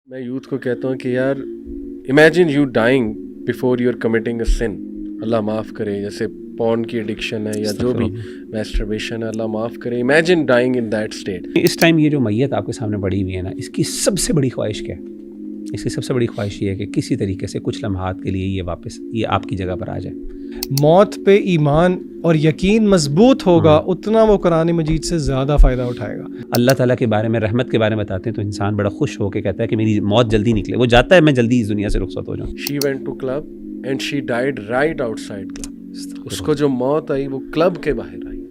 میں یوتھ کو کہتا ہوں کہ یار imagine you dying before you are committing a sin. اللہ معاف کرے, جیسے پورن کی ایڈکشن ہے یا جو بھی میسٹربیشن ہے, اللہ معاف کرے. Imagine dying in that state. اس ٹائم یہ جو میت آپ کے سامنے پڑی ہوئی ہے نا, اس کی سب سے بڑی خواہش کیا ہے؟ اس کی سب سے بڑی خواہش یہ ہے کہ کسی طریقے سے کچھ لمحات کے لیے یہ آپ کی جگہ پر آ جائے. موت پہ ایمان اور یقین مضبوط ہوگا اتنا وہ قرآن مجید سے زیادہ فائدہ اٹھائے گا. اللہ تعالیٰ کے بارے میں, رحمت کے بارے میں بتاتے ہیں تو انسان بڑا خوش ہو کے کہتا ہے کہ میری موت جلدی نکلے. وہ جاتا ہے میں جلدی اس دنیا سے رخصت ہو جاؤں. She went to club and she died right outside club. اس کو جو موت آئی وہ کلب کے باہر آئی,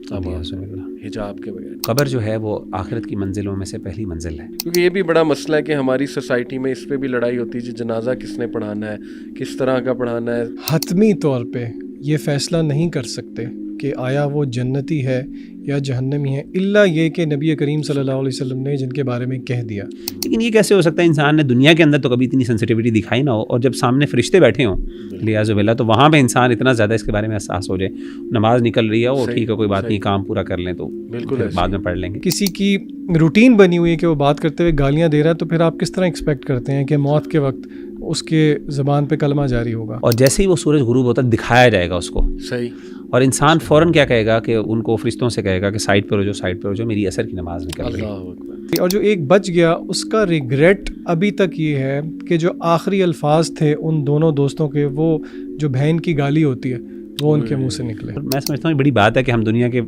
حجاب کے بغیر. قبر جو ہے وہ آخرت کی منزلوں میں سے پہلی منزل ہے. کیونکہ یہ بھی بڑا مسئلہ ہے کہ ہماری سوسائٹی میں اس پہ بھی لڑائی ہوتی ہے کہ جنازہ کس نے پڑھانا ہے, کس طرح کا پڑھانا ہے. حتمی طور پہ یہ فیصلہ نہیں کر سکتے کہ آیا وہ جنتی ہے یا جہنمی ہے, الا یہ کہ نبی کریم صلی اللہ علیہ وسلم نے جن کے بارے میں کہہ دیا. لیکن یہ کیسے ہو سکتا ہے؟ انسان نے دنیا کے اندر تو کبھی اتنی سینسٹیوٹی دکھائی نہ ہو, اور جب سامنے فرشتے بیٹھے ہوں لیاذ باللہ تو وہاں پہ انسان اتنا زیادہ اس کے بارے میں احساس ہو جائے. نماز نکل رہی ہے, وہ ٹھیک ہے کوئی بات نہیں, کام پورا کر لیں تو بالکل بعد میں پڑھ لیں گے. کسی کی روٹین بنی ہوئی ہے کہ وہ بات کرتے ہوئے گالیاں دے رہا ہے, تو پھر آپ کس طرح ایکسپیکٹ کرتے ہیں کہ موت کے وقت اس کے زبان پہ کلمہ جاری ہوگا؟ اور جیسے ہی وہ سورج غروب ہوتا ہے دکھایا جائے گا اس کو. صحیح. اور انسان فوراً کیا کہے گا کہ ان کو فرشتوں سے کہے گا کہ سائڈ پہ ہو جاؤ, سائڈ پہ ہو جاؤ, میری عصر کی نماز نکل رہی ہے. اور جو ایک بچ گیا اس کا ریگریٹ ابھی تک یہ ہے کہ جو آخری الفاظ تھے ان دونوں دوستوں کے, وہ جو بہن کی گالی ہوتی ہے وہ ان کے منہ سے نکلے. میں سمجھتا ہوں یہ بڑی بات ہے کہ ہم دنیا کے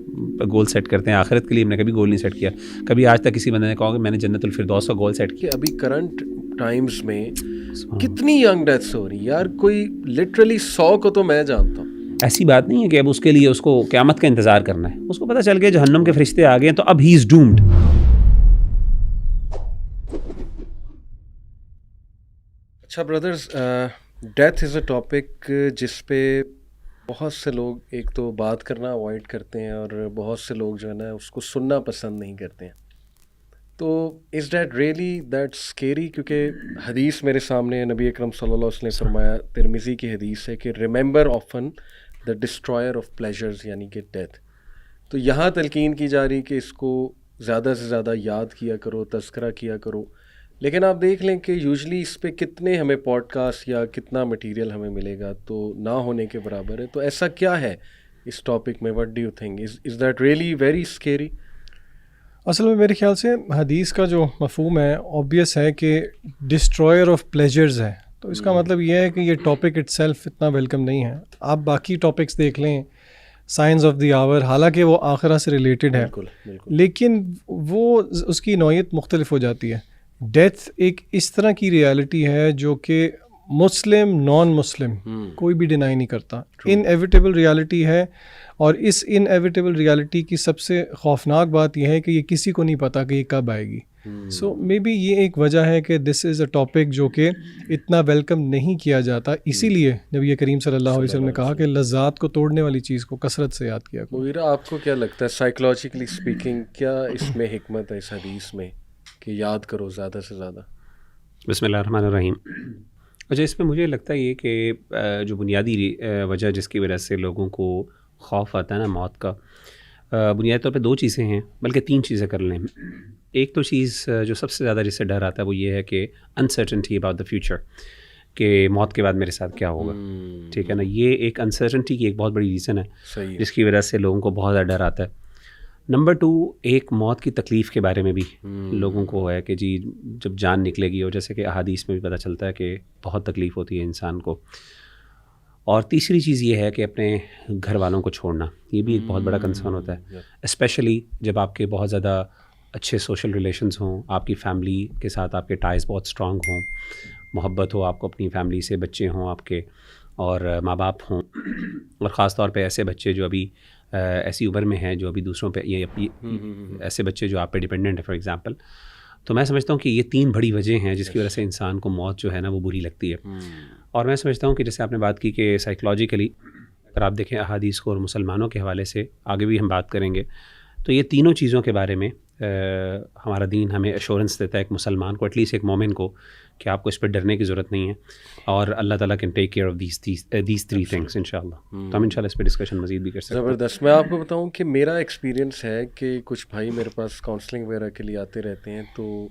گول سیٹ کرتے ہیں, آخرت کے لیے ہم نے کبھی گول نہیں سیٹ کیا. کبھی آج تک کسی بندے نے کہا کہ میں نے جنت الفردوس کا گول سیٹ کیا. ابھی کرنٹ ٹائمز میں کتنی ینگ ڈیتھس ہو رہی یار, کوئی لٹرلی 100 کو تو میں جانتا ہوں. ایسی بات نہیں ہے کہ اب اس کے لیے اس کو قیامت کا انتظار کرنا ہے. اس کو پتہ چل گیا جہنم کے فرشتے آ گئے ہیں تو اب ہی از ڈومڈ. اچھا brothers, death is a topic جس پہ بہت سے لوگ ایک تو بات کرنا اوائڈ کرتے ہیں, اور بہت سے لوگ جو ہے نا اس کو سننا پسند نہیں کرتے ہیں. تو is that really that scary? کیونکہ حدیث میرے سامنے نبی اکرم صلی اللہ علیہ وسلم نے فرمایا, ترمذی کی حدیث ہے کہ remember often the destroyer of pleasures, یعنی کہ ڈیتھ. تو یہاں تلقین کی جا رہی کہ اس کو زیادہ سے زیادہ یاد کیا کرو, تذکرہ کیا کرو. لیکن آپ دیکھ لیں کہ یوزلی اس پہ کتنے ہمیں پوڈ کاسٹ یا کتنا مٹیریل ہمیں ملے گا, تو نہ ہونے کے برابر ہے. تو ایسا کیا ہے اس ٹاپک میں؟ What do you think, is that really very scary? اصل میں میرے خیال سے حدیث کا جو مفہوم ہے آبویس ہے کہ ڈسٹرائر آف پلیجرز ہے, تو اس کا مطلب یہ ہے کہ یہ ٹاپک اٹ سیلف اتنا ویلکم نہیں ہے. آپ باقی ٹاپکس دیکھ لیں, سائنس آف دی آور, حالانکہ وہ آخرہ سے ریلیٹڈ ہے, لیکن وہ اس کی نوعیت مختلف ہو جاتی ہے. ڈیتھ ایک اس طرح کی ریالٹی ہے جو کہ مسلم نان مسلم کوئی بھی ڈینائی نہیں کرتا. انیویٹیبل ریالٹی ہے, اور اس انیویٹیبل ریالٹی کی سب سے خوفناک بات یہ ہے کہ یہ کسی کو نہیں پتا کہ یہ کب آئے گی. سو مے بی یہ ایک وجہ ہے کہ دس از اے ٹاپک جو کہ اتنا ویلکم نہیں کیا جاتا. اسی لیے نبی کریم صلی اللہ علیہ وسلم نے کہا کہ لذات کو توڑنے والی چیز کو کثرت سے یاد کیا کرو. مغیرہ, آپ کو کیا لگتا ہے سائیکولوجیکلی اسپیکنگ کیا اس میں حکمت ہے اس حدیث میں کہ یاد کرو زیادہ سے زیادہ؟ بسم اللہ الرحمن الرحیم. اچھا, اس میں مجھے لگتا ہے یہ کہ جو بنیادی وجہ جس کی وجہ سے لوگوں کو خوف آتا ہے نا موت کا, بنیادی طور پہ 2 چیزیں ہیں, بلکہ 3 چیزیں کر لیں. ایک تو چیز جو سب سے زیادہ جس سے ڈر آتا ہے وہ یہ ہے کہ انسرٹنٹی اباؤٹ دا فیوچر, کہ موت کے بعد میرے ساتھ کیا ہوگا. ٹھیک ہے نا, یہ ایک انسرٹنٹی کی ایک بہت بڑی ریزن ہے جس کی وجہ سے لوگوں کو بہت زیادہ ڈر آتا ہے. نمبر 2, ایک موت کی تکلیف کے بارے میں بھی لوگوں کو ہے کہ جی جب جان نکلے گی, اور جیسے کہ احادیث میں بھی پتہ چلتا ہے کہ بہت تکلیف ہوتی ہے انسان کو. اور تیسری چیز یہ ہے کہ اپنے گھر والوں کو چھوڑنا, یہ بھی ایک بہت بڑا کنسرن ہوتا ہے, اسپیشلی جب آپ کے بہت زیادہ اچھے سوشل ریلیشنز ہوں, آپ کی فیملی کے ساتھ آپ کے ٹائز بہت اسٹرانگ ہوں, محبت ہو آپ کو اپنی فیملی سے, بچے ہوں آپ کے اور ماں باپ ہوں, اور خاص طور پہ ایسے بچے جو ابھی ایسی عمر میں ہیں جو ابھی دوسروں پہ, یہ ایسے بچے جو آپ پہ ڈپینڈنٹ ہیں فار ایگزامپل. تو میں سمجھتا ہوں کہ یہ 3 بڑی وجہ ہیں جس کی وجہ سے انسان کو موت جو ہے نا وہ بری لگتی ہے. اور میں سمجھتا ہوں کہ جیسے آپ نے بات کی کہ سائیکولوجیکلی اگر آپ دیکھیں احادیث کو اور مسلمانوں کے حوالے سے آگے بھی ہم بات کریں گے, تو یہ تینوں چیزوں کے بارے میں ہمارا دین ہمیں ایشورنس دیتا ہے ایک مسلمان کو, ایٹ لیسٹ ایک مومن کو, کہ آپ کو اس پہ ڈرنے کی ضرورت نہیں ہے, اور اللہ تعالیٰ can take care of these 3 things انشاءاللہ. تو ہم انشاءاللہ اس پہ ڈسکشن مزید بھی کر سکتے ہیں. زبردست. میں آپ کو بتاؤں کہ میرا ایکسپیرینس ہے کہ کچھ بھائی میرے پاس کاؤنسلنگ وغیرہ کے لیے آتے رہتے ہیں, تو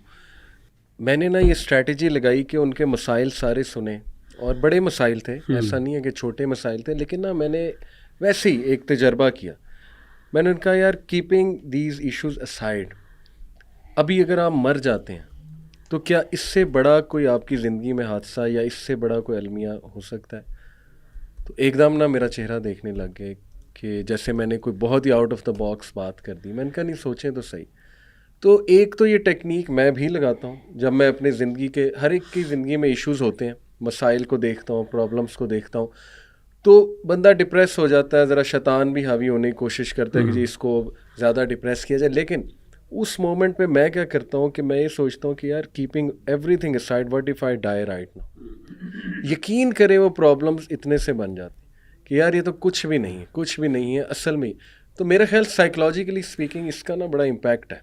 میں نے نا یہ اسٹریٹجی لگائی کہ ان کے مسائل سارے سنے, اور بڑے مسائل تھے, ایسا نہیں ہے کہ چھوٹے مسائل تھے, لیکن نا میں نے ویسے ہی ایک تجربہ کیا. میں نے کہا یار کیپنگ دیز ایشوز اسائڈ, ابھی اگر آپ مر جاتے ہیں تو کیا اس سے بڑا کوئی آپ کی زندگی میں حادثہ یا اس سے بڑا کوئی المیہ ہو سکتا ہے؟ تو ایک دم نا میرا چہرہ دیکھنے لگ گئے کہ جیسے میں نے کوئی بہت ہی آؤٹ آف دا باکس بات کر دی. میں نے کہا نہیں, سوچیں تو صحیح. تو ایک تو یہ ٹیکنیک میں بھی لگاتا ہوں جب میں اپنے زندگی کے, ہر ایک کی زندگی میں ایشوز ہوتے ہیں, مسائل کو دیکھتا ہوں, پرابلمس کو دیکھتا ہوں, تو بندہ ڈپریس ہو جاتا ہے, ذرا شیطان بھی حاوی ہونے کی کوشش کرتا ہے کہ جی اس کو زیادہ ڈپریس کیا جائے. لیکن اس مومنٹ پہ میں کیا کرتا ہوں کہ میں یہ سوچتا ہوں کہ یار keeping every thing aside, what if I dye right now. یقین کریں وہ پرابلمس اتنے سے بن جاتی کہ یار یہ تو کچھ بھی نہیں ہے, کچھ بھی نہیں ہے اصل میں. تو میرا خیال سائیکلوجیکلی اسپیکنگ اس کا نا بڑا امپیکٹ ہے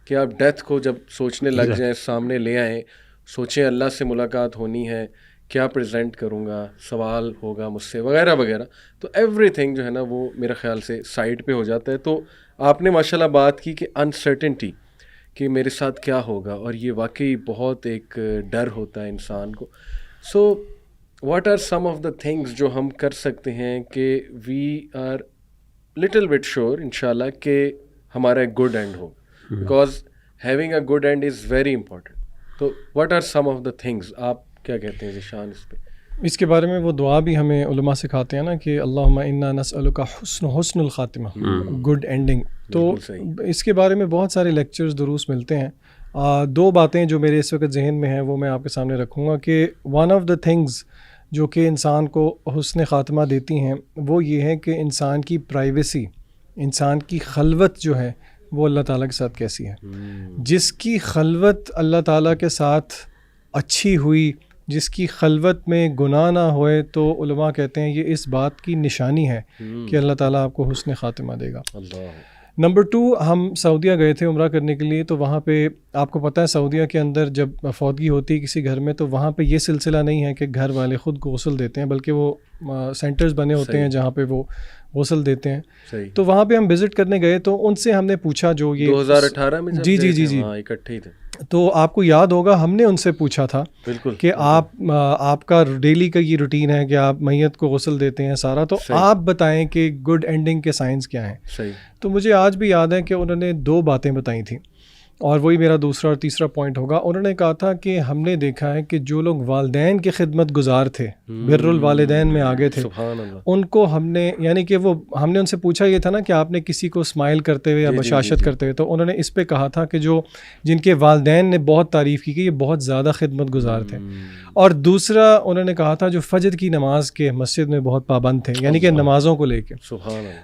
کہ آپ ڈیتھ کو جب سوچنے لگ جائیں, سامنے لے آئیں, سوچیں اللہ سے ملاقات ہونی ہے, کیا پریزنٹ کروں گا, سوال ہوگا مجھ سے وغیرہ وغیرہ, تو ایوری تھنگ جو ہے نا وہ میرا خیال سے سائڈ پہ ہو جاتا ہے. تو آپ نے ماشاء اللہ بات کی کہ انسرٹنٹی, کہ میرے ساتھ کیا ہوگا, اور یہ واقعی بہت ایک ڈر ہوتا ہے انسان کو. So what are some of the things جو ہم کر سکتے ہیں کہ we are little bit sure انشاءاللہ کہ ہمارا ایک گڈ اینڈ ہو, because having a good end is very important. تو what are some of the things, آپ کیا کہتے ہیں ذیشان اس پہ؟ اس کے بارے میں وہ دعا بھی ہمیں علماء سکھاتے ہیں نا کہ اللہم انا نسألک حسن الخاتمہ, گڈ اینڈنگ. تو اس کے بارے میں بہت سارے لیکچرز دروس ملتے ہیں. دو باتیں جو میرے اس وقت ذہن میں ہیں وہ میں آپ کے سامنے رکھوں گا کہ ون آف دا تھنگز جو کہ انسان کو حسن خاتمہ دیتی ہیں وہ یہ ہے کہ انسان کی پرائیویسی, انسان کی خلوت جو ہے وہ اللہ تعالیٰ کے ساتھ کیسی ہے. جس کی خلوت اللہ تعالیٰ کے ساتھ اچھی ہوئی, جس کی خلوت میں گناہ نہ ہوئے, تو علماء کہتے ہیں یہ اس بات کی نشانی ہے کہ اللہ تعالیٰ آپ کو حسن خاتمہ دے گا. نمبر 2, ہم سعودیہ گئے تھے عمرہ کرنے کے لیے, تو وہاں پہ آپ کو پتہ ہے سعودیہ کے اندر جب فوتگی ہوتی ہے کسی گھر میں تو وہاں پہ یہ سلسلہ نہیں ہے کہ گھر والے خود غسل دیتے ہیں, بلکہ وہ سینٹرز بنے ہوتے ہیں جہاں پہ وہ غسل دیتے ہیں. تو وہاں پہ ہم وزٹ کرنے گئے تو ان سے ہم نے پوچھا, جو یہ 2018 میں جی اکٹھے ہی تھے, تو آپ کو یاد ہوگا ہم نے ان سے پوچھا تھا کہ آپ کا ڈیلی کا یہ روٹین ہے کہ آپ میت کو غسل دیتے ہیں سارا, تو آپ بتائیں کہ گڈ اینڈنگ کے سائنس کیا ہیں. تو مجھے آج بھی یاد ہے کہ انہوں نے 2 باتیں بتائی تھیں, اور وہی میرا دوسرا اور تیسرا پوائنٹ ہوگا. انہوں نے کہا تھا کہ ہم نے دیکھا ہے کہ جو لوگ والدین کی خدمت گزار تھے, بر الوالدین میں آگے تھے, ان کو ہم نے, یعنی کہ وہ ہم نے ان سے پوچھا یہ تھا نا کہ آپ نے کسی کو اسمائل کرتے ہوئے یا بشاشت کرتے ہوئے, تو انہوں نے اس پہ کہا تھا کہ جو جن کے والدین نے بہت تعریف کی کہ یہ بہت زیادہ خدمت گزار تھے. اور دوسرا انہوں نے کہا تھا جو فجر کی نماز کے مسجد میں بہت پابند تھے, یعنی کہ نمازوں کو لے کے.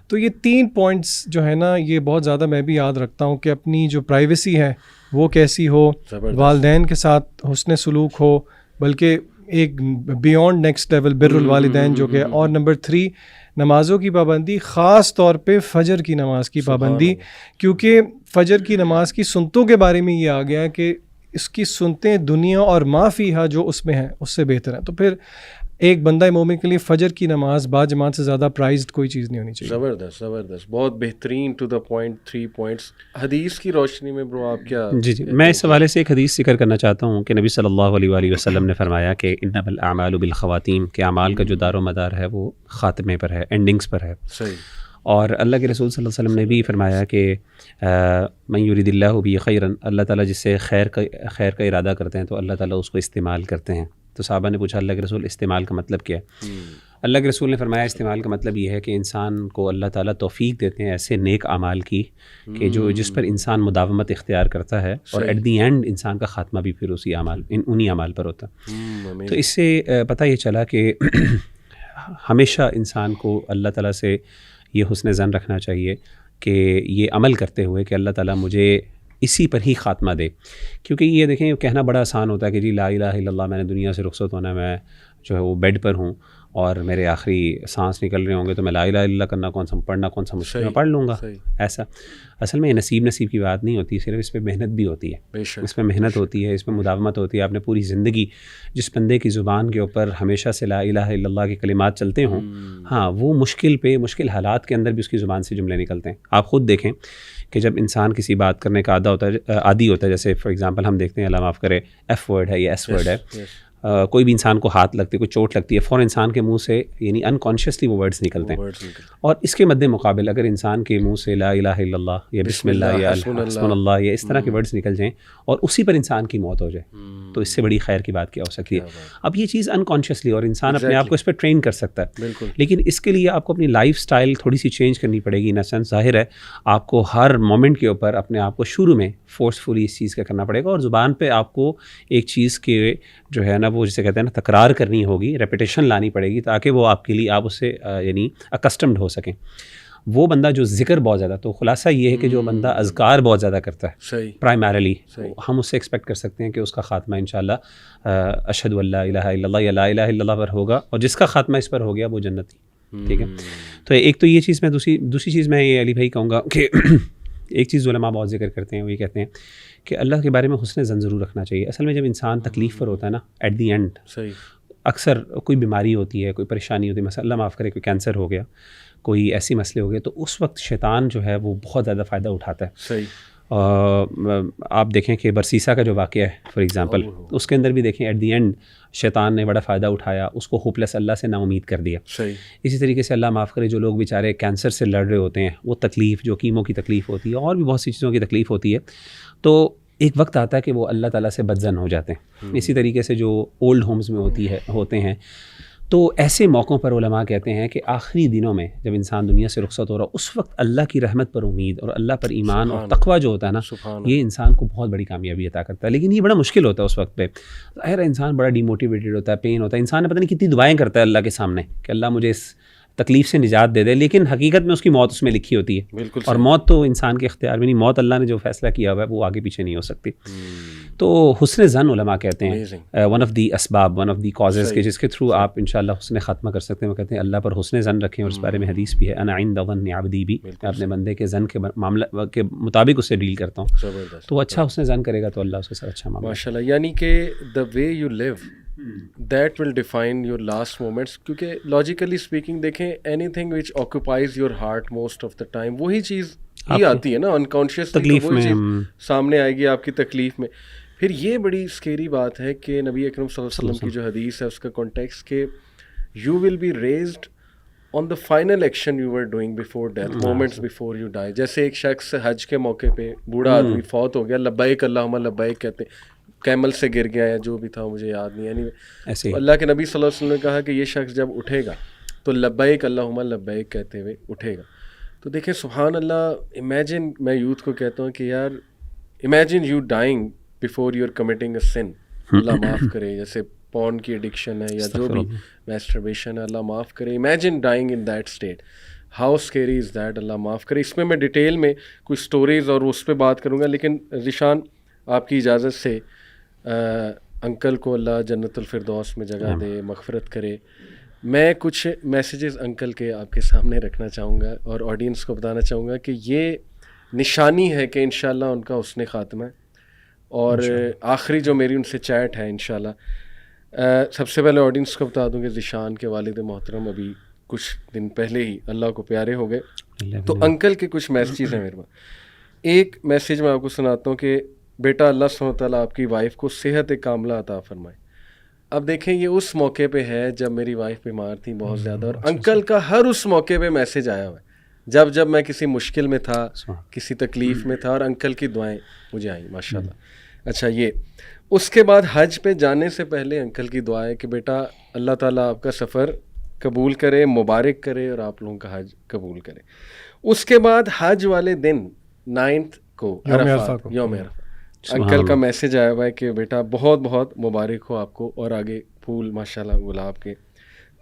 تو یہ 3 پوائنٹس جو ہے نا یہ بہت زیادہ میں بھی یاد رکھتا ہوں کہ اپنی جو پرائیویسی ہے وہ کیسی ہو, والدین کے ساتھ حسن سلوک ہو, بلکہ ایک بیونڈ نیکسٹ لیول بر الوالدین جو کہ. اور نمبر 3 نمازوں کی پابندی, خاص طور پہ فجر کی نماز کی پابندی, کیونکہ فجر کی نماز کی سنتوں کے بارے میں یہ آ گیا ہے کہ اس کی سنتیں دنیا اور ما فیہا جو اس میں ہیں اس سے بہتر ہیں. تو پھر ایک بندہ مومن کے لیے فجر کی نماز با جماعت سے زیادہ پرائزڈ کوئی چیز نہیں ہونی چاہیے. زبردست, بہت بہترین, ٹو دا پوائنٹ 3 پوائنٹس. حدیث کی روشنی میں برو آپ کیا؟ جی میں اس حوالے سے ایک حدیث ذکر کرنا چاہتا ہوں کہ نبی صلی اللہ علیہ وآلہ وسلم نے فرمایا کہ انما الاعمال بالخواتیم, کہ اعمال کا جو دار و مدار ہے وہ خاتمے پر ہے, اینڈنگز پر ہے. صحیح. اور اللہ کے رسول صلی اللہ علیہ وسلم نے بھی فرمایا کہ من یرید اللہ بہ خیرا, اللہ تعالیٰ جس سے خیر کا ارادہ کرتے ہیں تو اللہ تعالیٰ اس کو استعمال کرتے ہیں. تو صحابہ نے پوچھا اللہ کے رسول استعمال کا مطلب کیا ہے؟ اللہ کے رسول نے فرمایا استعمال کا مطلب یہ ہے کہ انسان کو اللہ تعالیٰ توفیق دیتے ہیں ایسے نیک اعمال کی کہ جس پر انسان مداومت اختیار کرتا ہے, اور ایٹ دی اینڈ انسان کا خاتمہ بھی پھر انہی اعمال پر ہوتا ہے. تو اس سے پتہ یہ چلا کہ ہمیشہ انسان کو اللہ تعالیٰ سے یہ حسن ظن رکھنا چاہیے کہ یہ عمل کرتے ہوئے کہ اللہ تعالیٰ مجھے اسی پر ہی خاتمہ دے. کیونکہ یہ دیکھیں کہنا بڑا آسان ہوتا ہے کہ جی لا الہ الا اللہ, میں نے دنیا سے رخصت ہونا ہے, میں جو ہے وہ بیڈ پر ہوں, اور میرے آخری سانس نکل رہے ہوں گے تو میں لا الہ الا اللہ کرنا کون سا پڑھنا کون سا مشکل میں پڑھ لوں گا. ایسا اصل میں یہ نصیب کی بات نہیں ہوتی, صرف اس پہ محنت بھی ہوتی ہے, اس میں محنت ہوتی ہے, اس میں مداومت ہوتی ہے. آپ نے پوری زندگی جس بندے کی زبان کے اوپر ہمیشہ سے لا الہ الا اللہ کے کلمات چلتے ہوں, ہاں وہ مشکل حالات کے اندر بھی اس کی زبان سے جملے نکلتے ہیں. آپ خود دیکھیں کہ جب انسان کسی بات کرنے کا عادی ہوتا ہے, جیسے فار ایگزامپل ہم دیکھتے ہیں اللہ معاف کرے ایف ورڈ ہے یا ایس ورڈ ہے, کوئی بھی انسان کو ہاتھ لگتی ہے, کوئی چوٹ لگتی ہے, فوراً انسان کے منہ سے یعنی انکانشیسلی وہ ورڈز نکلتے ہیں. اور اس کے مد مقابل اگر انسان کے منہ سے لا الہ الا اللہ یا بسم اللہ یا حسبنا اللہ یا اس طرح کے ورڈز نکل جائیں اور اسی پر انسان کی موت ہو جائے, تو اس سے بڑی خیر کی بات کیا ہو سکتی ہے. اب یہ چیز انکانشیسلی اور انسان اپنے آپ کو اس پہ ٹرین کر سکتا ہے, لیکن اس کے لیے آپ کو اپنی لائف سٹائل تھوڑی سی چینج کرنی پڑے گی. ان سینس ظاہر ہے آپ کو ہر مومنٹ کے اوپر اپنے آپ کو شروع میں فورسفلی اس چیز کا کرنا پڑے گا, اور زبان پہ آپ کو ایک چیز کے جو ہے نا وہ جسے کہتے ہیں نا تکرار کرنی ہوگی, ریپیٹیشن لانی پڑے گی, تاکہ وہ آپ کے لیے آپ اس سے یعنی اکسٹمڈ ہو سکیں. وہ بندہ جو ذکر بہت زیادہ, تو خلاصہ یہ ہے کہ جو بندہ اذکار بہت زیادہ کرتا ہے پرائمریلی, ہم اس سے ایکسپیکٹ کر سکتے ہیں کہ اس کا خاتمہ انشاءاللہ اشہد ان لا الہ الا اللہ یا لا الہ الا اللہ پر ہوگا, اور جس کا خاتمہ اس پر ہو گیا وہ جنتی. ٹھیک ہے, تو ایک تو یہ چیز میں دوسری چیز میں یہ علی بھائی کہوں گا کہ ایک چیز علماء بہت ذکر کرتے ہیں, وہ یہ کہتے ہیں کہ اللہ کے بارے میں حسن ظن ضرور رکھنا چاہیے. اصل میں جب انسان تکلیف پر ہوتا ہے نا, ایٹ دی اینڈ اکثر کوئی بیماری ہوتی ہے, کوئی پریشانی ہوتی ہے, مثلا اللہ معاف کرے کوئی کینسر ہو گیا, کوئی ایسی مسئلے ہو گئے, تو اس وقت شیطان جو ہے وہ بہت زیادہ فائدہ اٹھاتا ہے. آپ دیکھیں کہ برسیسا کا جو واقعہ ہے فار ایگزامپل, اس کے اندر بھی دیکھیں ایٹ دی اینڈ شیطان نے بڑا فائدہ اٹھایا, اس کو ہوپ لیس اللہ سے نا امید کر دیا. اسی طریقے سے اللہ معاف کرے جو لوگ بیچارے کینسر سے لڑ رہے ہوتے ہیں, وہ تکلیف جو کیمو کی تکلیف ہوتی ہے اور بھی بہت سی چیزوں کی تکلیف ہوتی ہے, تو ایک وقت آتا ہے کہ وہ اللہ تعالیٰ سے بدظن ہو جاتے ہیں. اسی طریقے سے جو اولڈ ہومز میں ہوتے ہیں, تو ایسے موقعوں پر علماء کہتے ہیں کہ آخری دنوں میں جب انسان دنیا سے رخصت ہو رہا, اس وقت اللہ کی رحمت پر امید اور اللہ پر ایمان اور تقویٰ جو ہوتا ہے نا, یہ انسان کو بہت بڑی کامیابی عطا کرتا ہے. لیکن یہ بڑا مشکل ہوتا ہے اس وقت پہ, ظاہر انسان بڑا ڈی موٹیویٹڈ ہوتا ہے, پین ہوتا ہے, انسان نے پتہ نہیں کتنی دعائیں کرتا ہے اللہ کے سامنے کہ اللہ مجھے اس تکلیف سے نجات دے دے, لیکن حقیقت میں اس کی موت اس میں لکھی ہوتی ہے. اور موت تو انسان کے اختیار میں نہیں, موت اللہ نے جو فیصلہ کیا ہوا ہے وہ آگے پیچھے نہیں ہو سکتی. تو حسن ظن علماء کہتے ہیں ون آف دی اسباب, ون آف دی کازز کے جس کے تھرو آپ انشاءاللہ حسن خاتمہ کر سکتے ہیں. وہ کہتے ہیں اللہ پر حسن ظن رکھیں, اور اس بارے میں حدیث بھی ہے, انا عند ظن عبدی بھی, میں اپنے بندے کے ظن کے معاملہ کے مطابق اس سے ڈیل کرتا ہوں. تو وہ اچھا حسن ظن کرے گا تو اللہ اس کے ساتھ اچھا معاملہ. ماشاءاللہ, یعنی کہ the way you live that will define your last moments. کیونکہ لاجیکلی اسپیکنگ دیکھیں, anything which occupies your heart most of the time, وہی چیز ہی آتی ہے نا انکانشیس تکلیف میں, سامنے آئے گی آپ کی تکلیف میں. پھر یہ بڑی اسکیری بات ہے کہ نبی اکرم صلی اللہ علیہ وسلم کی جو حدیث ہے اس کا کانٹیکسٹ کہ you will be raised on the final action you were doing before death, moments before you die. جیسے ایک شخص حج کے موقع پہ بوڑھا آدمی فوت ہو گیا, لبیک اللہم لبیک کہتے ہیں, کیمل سے گر گیا یا جو بھی تھا مجھے یاد نہیں, یعنی اللہ کے نبی صلی اللہ علیہ وسلم نے کہا کہ یہ شخص جب اٹھے گا تو لبیک اللہم لبیک کہتے ہوئے اٹھے گا. تو دیکھیں سبحان اللہ, امیجن, میں یوتھ کو کہتا ہوں کہ یار imagine you dying before you are committing a sin, اللہ معاف کرے, جیسے پون کی ایڈکشن ہے یا جو بھی میسٹربیشن ہے, اللہ معاف کرے. Imagine dying in that state, how scary is that, اللہ معاف کرے. اس میں ڈیٹیل میں کچھ اسٹوریز اور اس پہ بات کروں گا, لیکن ذیشان آپ کی اجازت سے انکل کو اللہ جنت الفردوس میں جگہ دے, مغفرت کرے. میں کچھ میسیجز انکل کے آپ کے سامنے رکھنا چاہوں گا اور آڈینس کو بتانا چاہوں گا کہ یہ نشانی ہے کہ انشاءاللہ ان کا حسن خاتمہ ہے. اور آخری جو میری ان سے چیٹ ہے انشاءاللہ, سب سے پہلے آڈینس کو بتا دوں کہ ذیشان کے والد محترم ابھی کچھ دن پہلے ہی اللہ کو پیارے ہو گئے. تو انکل کے کچھ میسیجز ہیں میرے پاس. ایک میسیج میں آپ کو سناتا ہوں کہ بیٹا اللہ سبحانہ وتعالیٰ آپ کی وائف کو صحت کاملہ عطا فرمائے. اب دیکھیں یہ اس موقع پہ ہے جب میری وائف بیمار تھی بہت زیادہ, اور انکل کا ہر اس موقع پہ میسیج آیا ہوا ہے جب میں کسی مشکل میں تھا, کسی تکلیف میں تھا, اور انکل کی دعائیں مجھے آئیں ماشاءاللہ. اچھا, یہ اس کے بعد حج پہ جانے سے پہلے انکل کی دعا ہے کہ بیٹا اللہ تعالیٰ آپ کا سفر قبول کرے, مبارک کرے, اور آپ لوگوں کا حج قبول کرے. اس کے بعد حج والے دن 9 کو عرفات, یوم عرفات, انکل کا میسیج آیا ہوا ہے کہ بیٹا بہت بہت مبارک ہو آپ کو, اور آگے پھول ماشاءاللہ گلاب کے.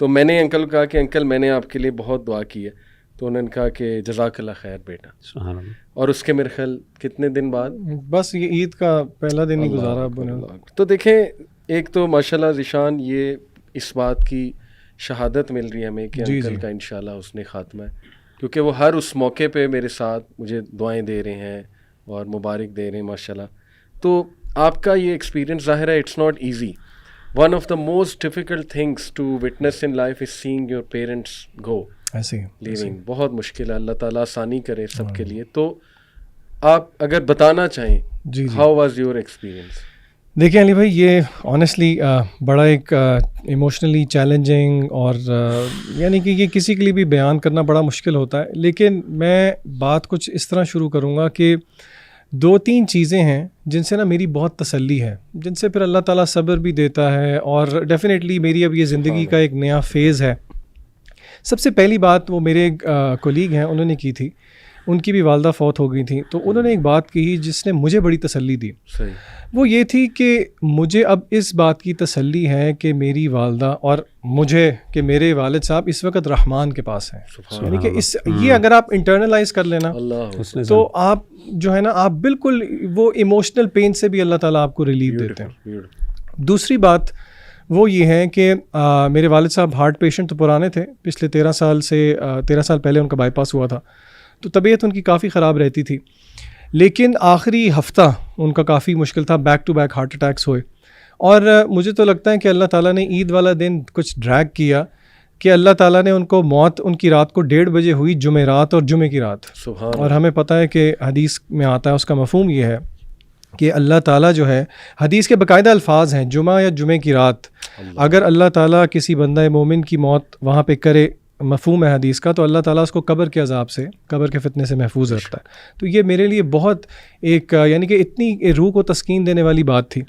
تو میں نے انکل کو کہا کہ انکل میں نے آپ کے لیے بہت دعا کی ہے, تو انہوں نے کہا کہ جزاک اللہ خیر بیٹا. سبحان اللہ. اور اس کے میرے خیال کتنے دن بعد, بس یہ عید کا پہلا دن ہی گزارا. تو دیکھیں ایک تو ماشاءاللہ ذیشان یہ اس بات کی شہادت مل رہی ہے ہمیں کہ جی انکل کا انشاءاللہ حسن خاتمہ ہے، کیونکہ وہ ہر اس موقع پہ میرے ساتھ مجھے دعائیں دے رہے ہیں اور مبارک دے رہے ہیں ماشاءاللہ. تو آپ کا یہ ایکسپیرینس ظاہر ہے it's not easy. One of the most difficult things to witness in life is seeing your parents go ایسے لیونگ. بہت مشکل ہے، اللہ تعالیٰ آسانی کرے سب کے لیے. تو آپ اگر بتانا چاہیں جی ہاؤ واز یور ایکسپیرینس؟ دیکھیں علی بھائی، یہ آنیسٹلی بڑا ایک ایموشنلی چیلنجنگ اور یعنی کہ یہ کسی کے لیے بھی بیان کرنا بڑا مشکل ہوتا ہے. لیکن میں بات کچھ اس طرح شروع کروں گا کہ 2-3 چیزیں ہیں جن سے نا میری بہت تسلی ہے، جن سے پھر اللہ تعالیٰ صبر بھی دیتا ہے، اور ڈیفینیٹلی میری اب یہ زندگی کا ایک نیا فیز ہے. سب سے پہلی بات وہ میرے کولیگ ہیں، انہوں نے کی تھی. ان کی بھی والدہ فوت ہو گئی تھیں، تو انہوں نے ایک بات کہی جس نے مجھے بڑی تسلی دی. وہ یہ تھی کہ مجھے اب اس بات کی تسلی ہے کہ میری والدہ اور مجھے کہ میرے والد صاحب اس وقت رحمان کے پاس ہیں. یعنی کہ اس یہ اگر آپ انٹرنلائز کر لینا تو آپ جو ہے نا آپ بالکل وہ ایموشنل پین سے بھی اللہ تعالیٰ آپ کو ریلیف دیتے ہیں. دوسری بات وہ یہ ہے کہ میرے والد صاحب ہارٹ پیشنٹ تو پرانے تھے، پچھلے 13 سال پہلے ان کا بائی پاس ہوا تھا، تو طبیعت ان کی کافی خراب رہتی تھی. لیکن آخری ہفتہ ان کا کافی مشکل تھا، back to back heart attacks ہوئے. اور مجھے تو لگتا ہے کہ اللہ تعالیٰ نے عید والا دن کچھ ڈریگ کیا کہ اللہ تعالیٰ نے ان کو موت ان کی رات کو 1:30 بجے ہوئی، جمعرات اور جمعے کی رات. اور ہمیں پتہ ہے کہ حدیث میں آتا ہے، اس کا مفہوم یہ ہے کہ اللہ تعالیٰ جو ہے، حدیث کے باقاعدہ الفاظ ہیں، جمعہ یا جمعے کی رات اگر اللہ تعالیٰ کسی بندہ مومن کی موت وہاں پہ کرے، مفہوم ہے حدیث کا، تو اللہ تعالیٰ اس کو قبر کے عذاب سے، قبر کے فتنے سے محفوظ رکھتا ہے. تو یہ میرے لیے بہت ایک یعنی کہ اتنی روح کو تسکین دینے والی بات تھی.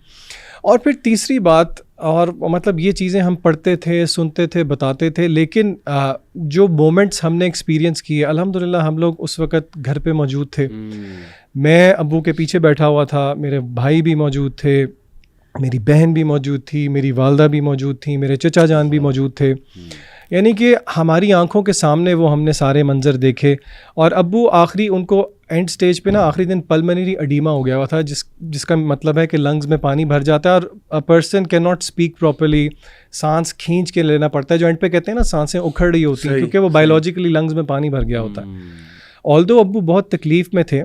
اور پھر تیسری بات، اور مطلب یہ چیزیں ہم پڑھتے تھے، سنتے تھے، بتاتے تھے، لیکن جو مومنٹس ہم نے ایکسپیرینس کیے، الحمدللہ ہم لوگ اس وقت گھر پہ موجود تھے. میں ابو کے پیچھے بیٹھا ہوا تھا، میرے بھائی بھی موجود تھے، میری بہن بھی موجود تھی، میری والدہ بھی موجود تھیں، میرے چچا جان بھی موجود تھے. یعنی کہ ہماری آنکھوں کے سامنے وہ ہم نے سارے منظر دیکھے. اور ابو آخری ان کو اینڈ سٹیج پہ نا آخری دن پلمنری اڈیما ہو گیا ہوا تھا، جس کا مطلب ہے کہ لنگز میں پانی بھر جاتا ہے اور person can not speak properly, سانس کھینچ کے لینا پڑتا ہے، جو اینڈ پہ کہتے ہیں نا سانسیں اکھڑ رہی ہوتی ہیں کیونکہ وہ بایولوجیکلی لنگز میں پانی بھر گیا ہوتا ہے. آلدو ابو بہت تکلیف میں تھے،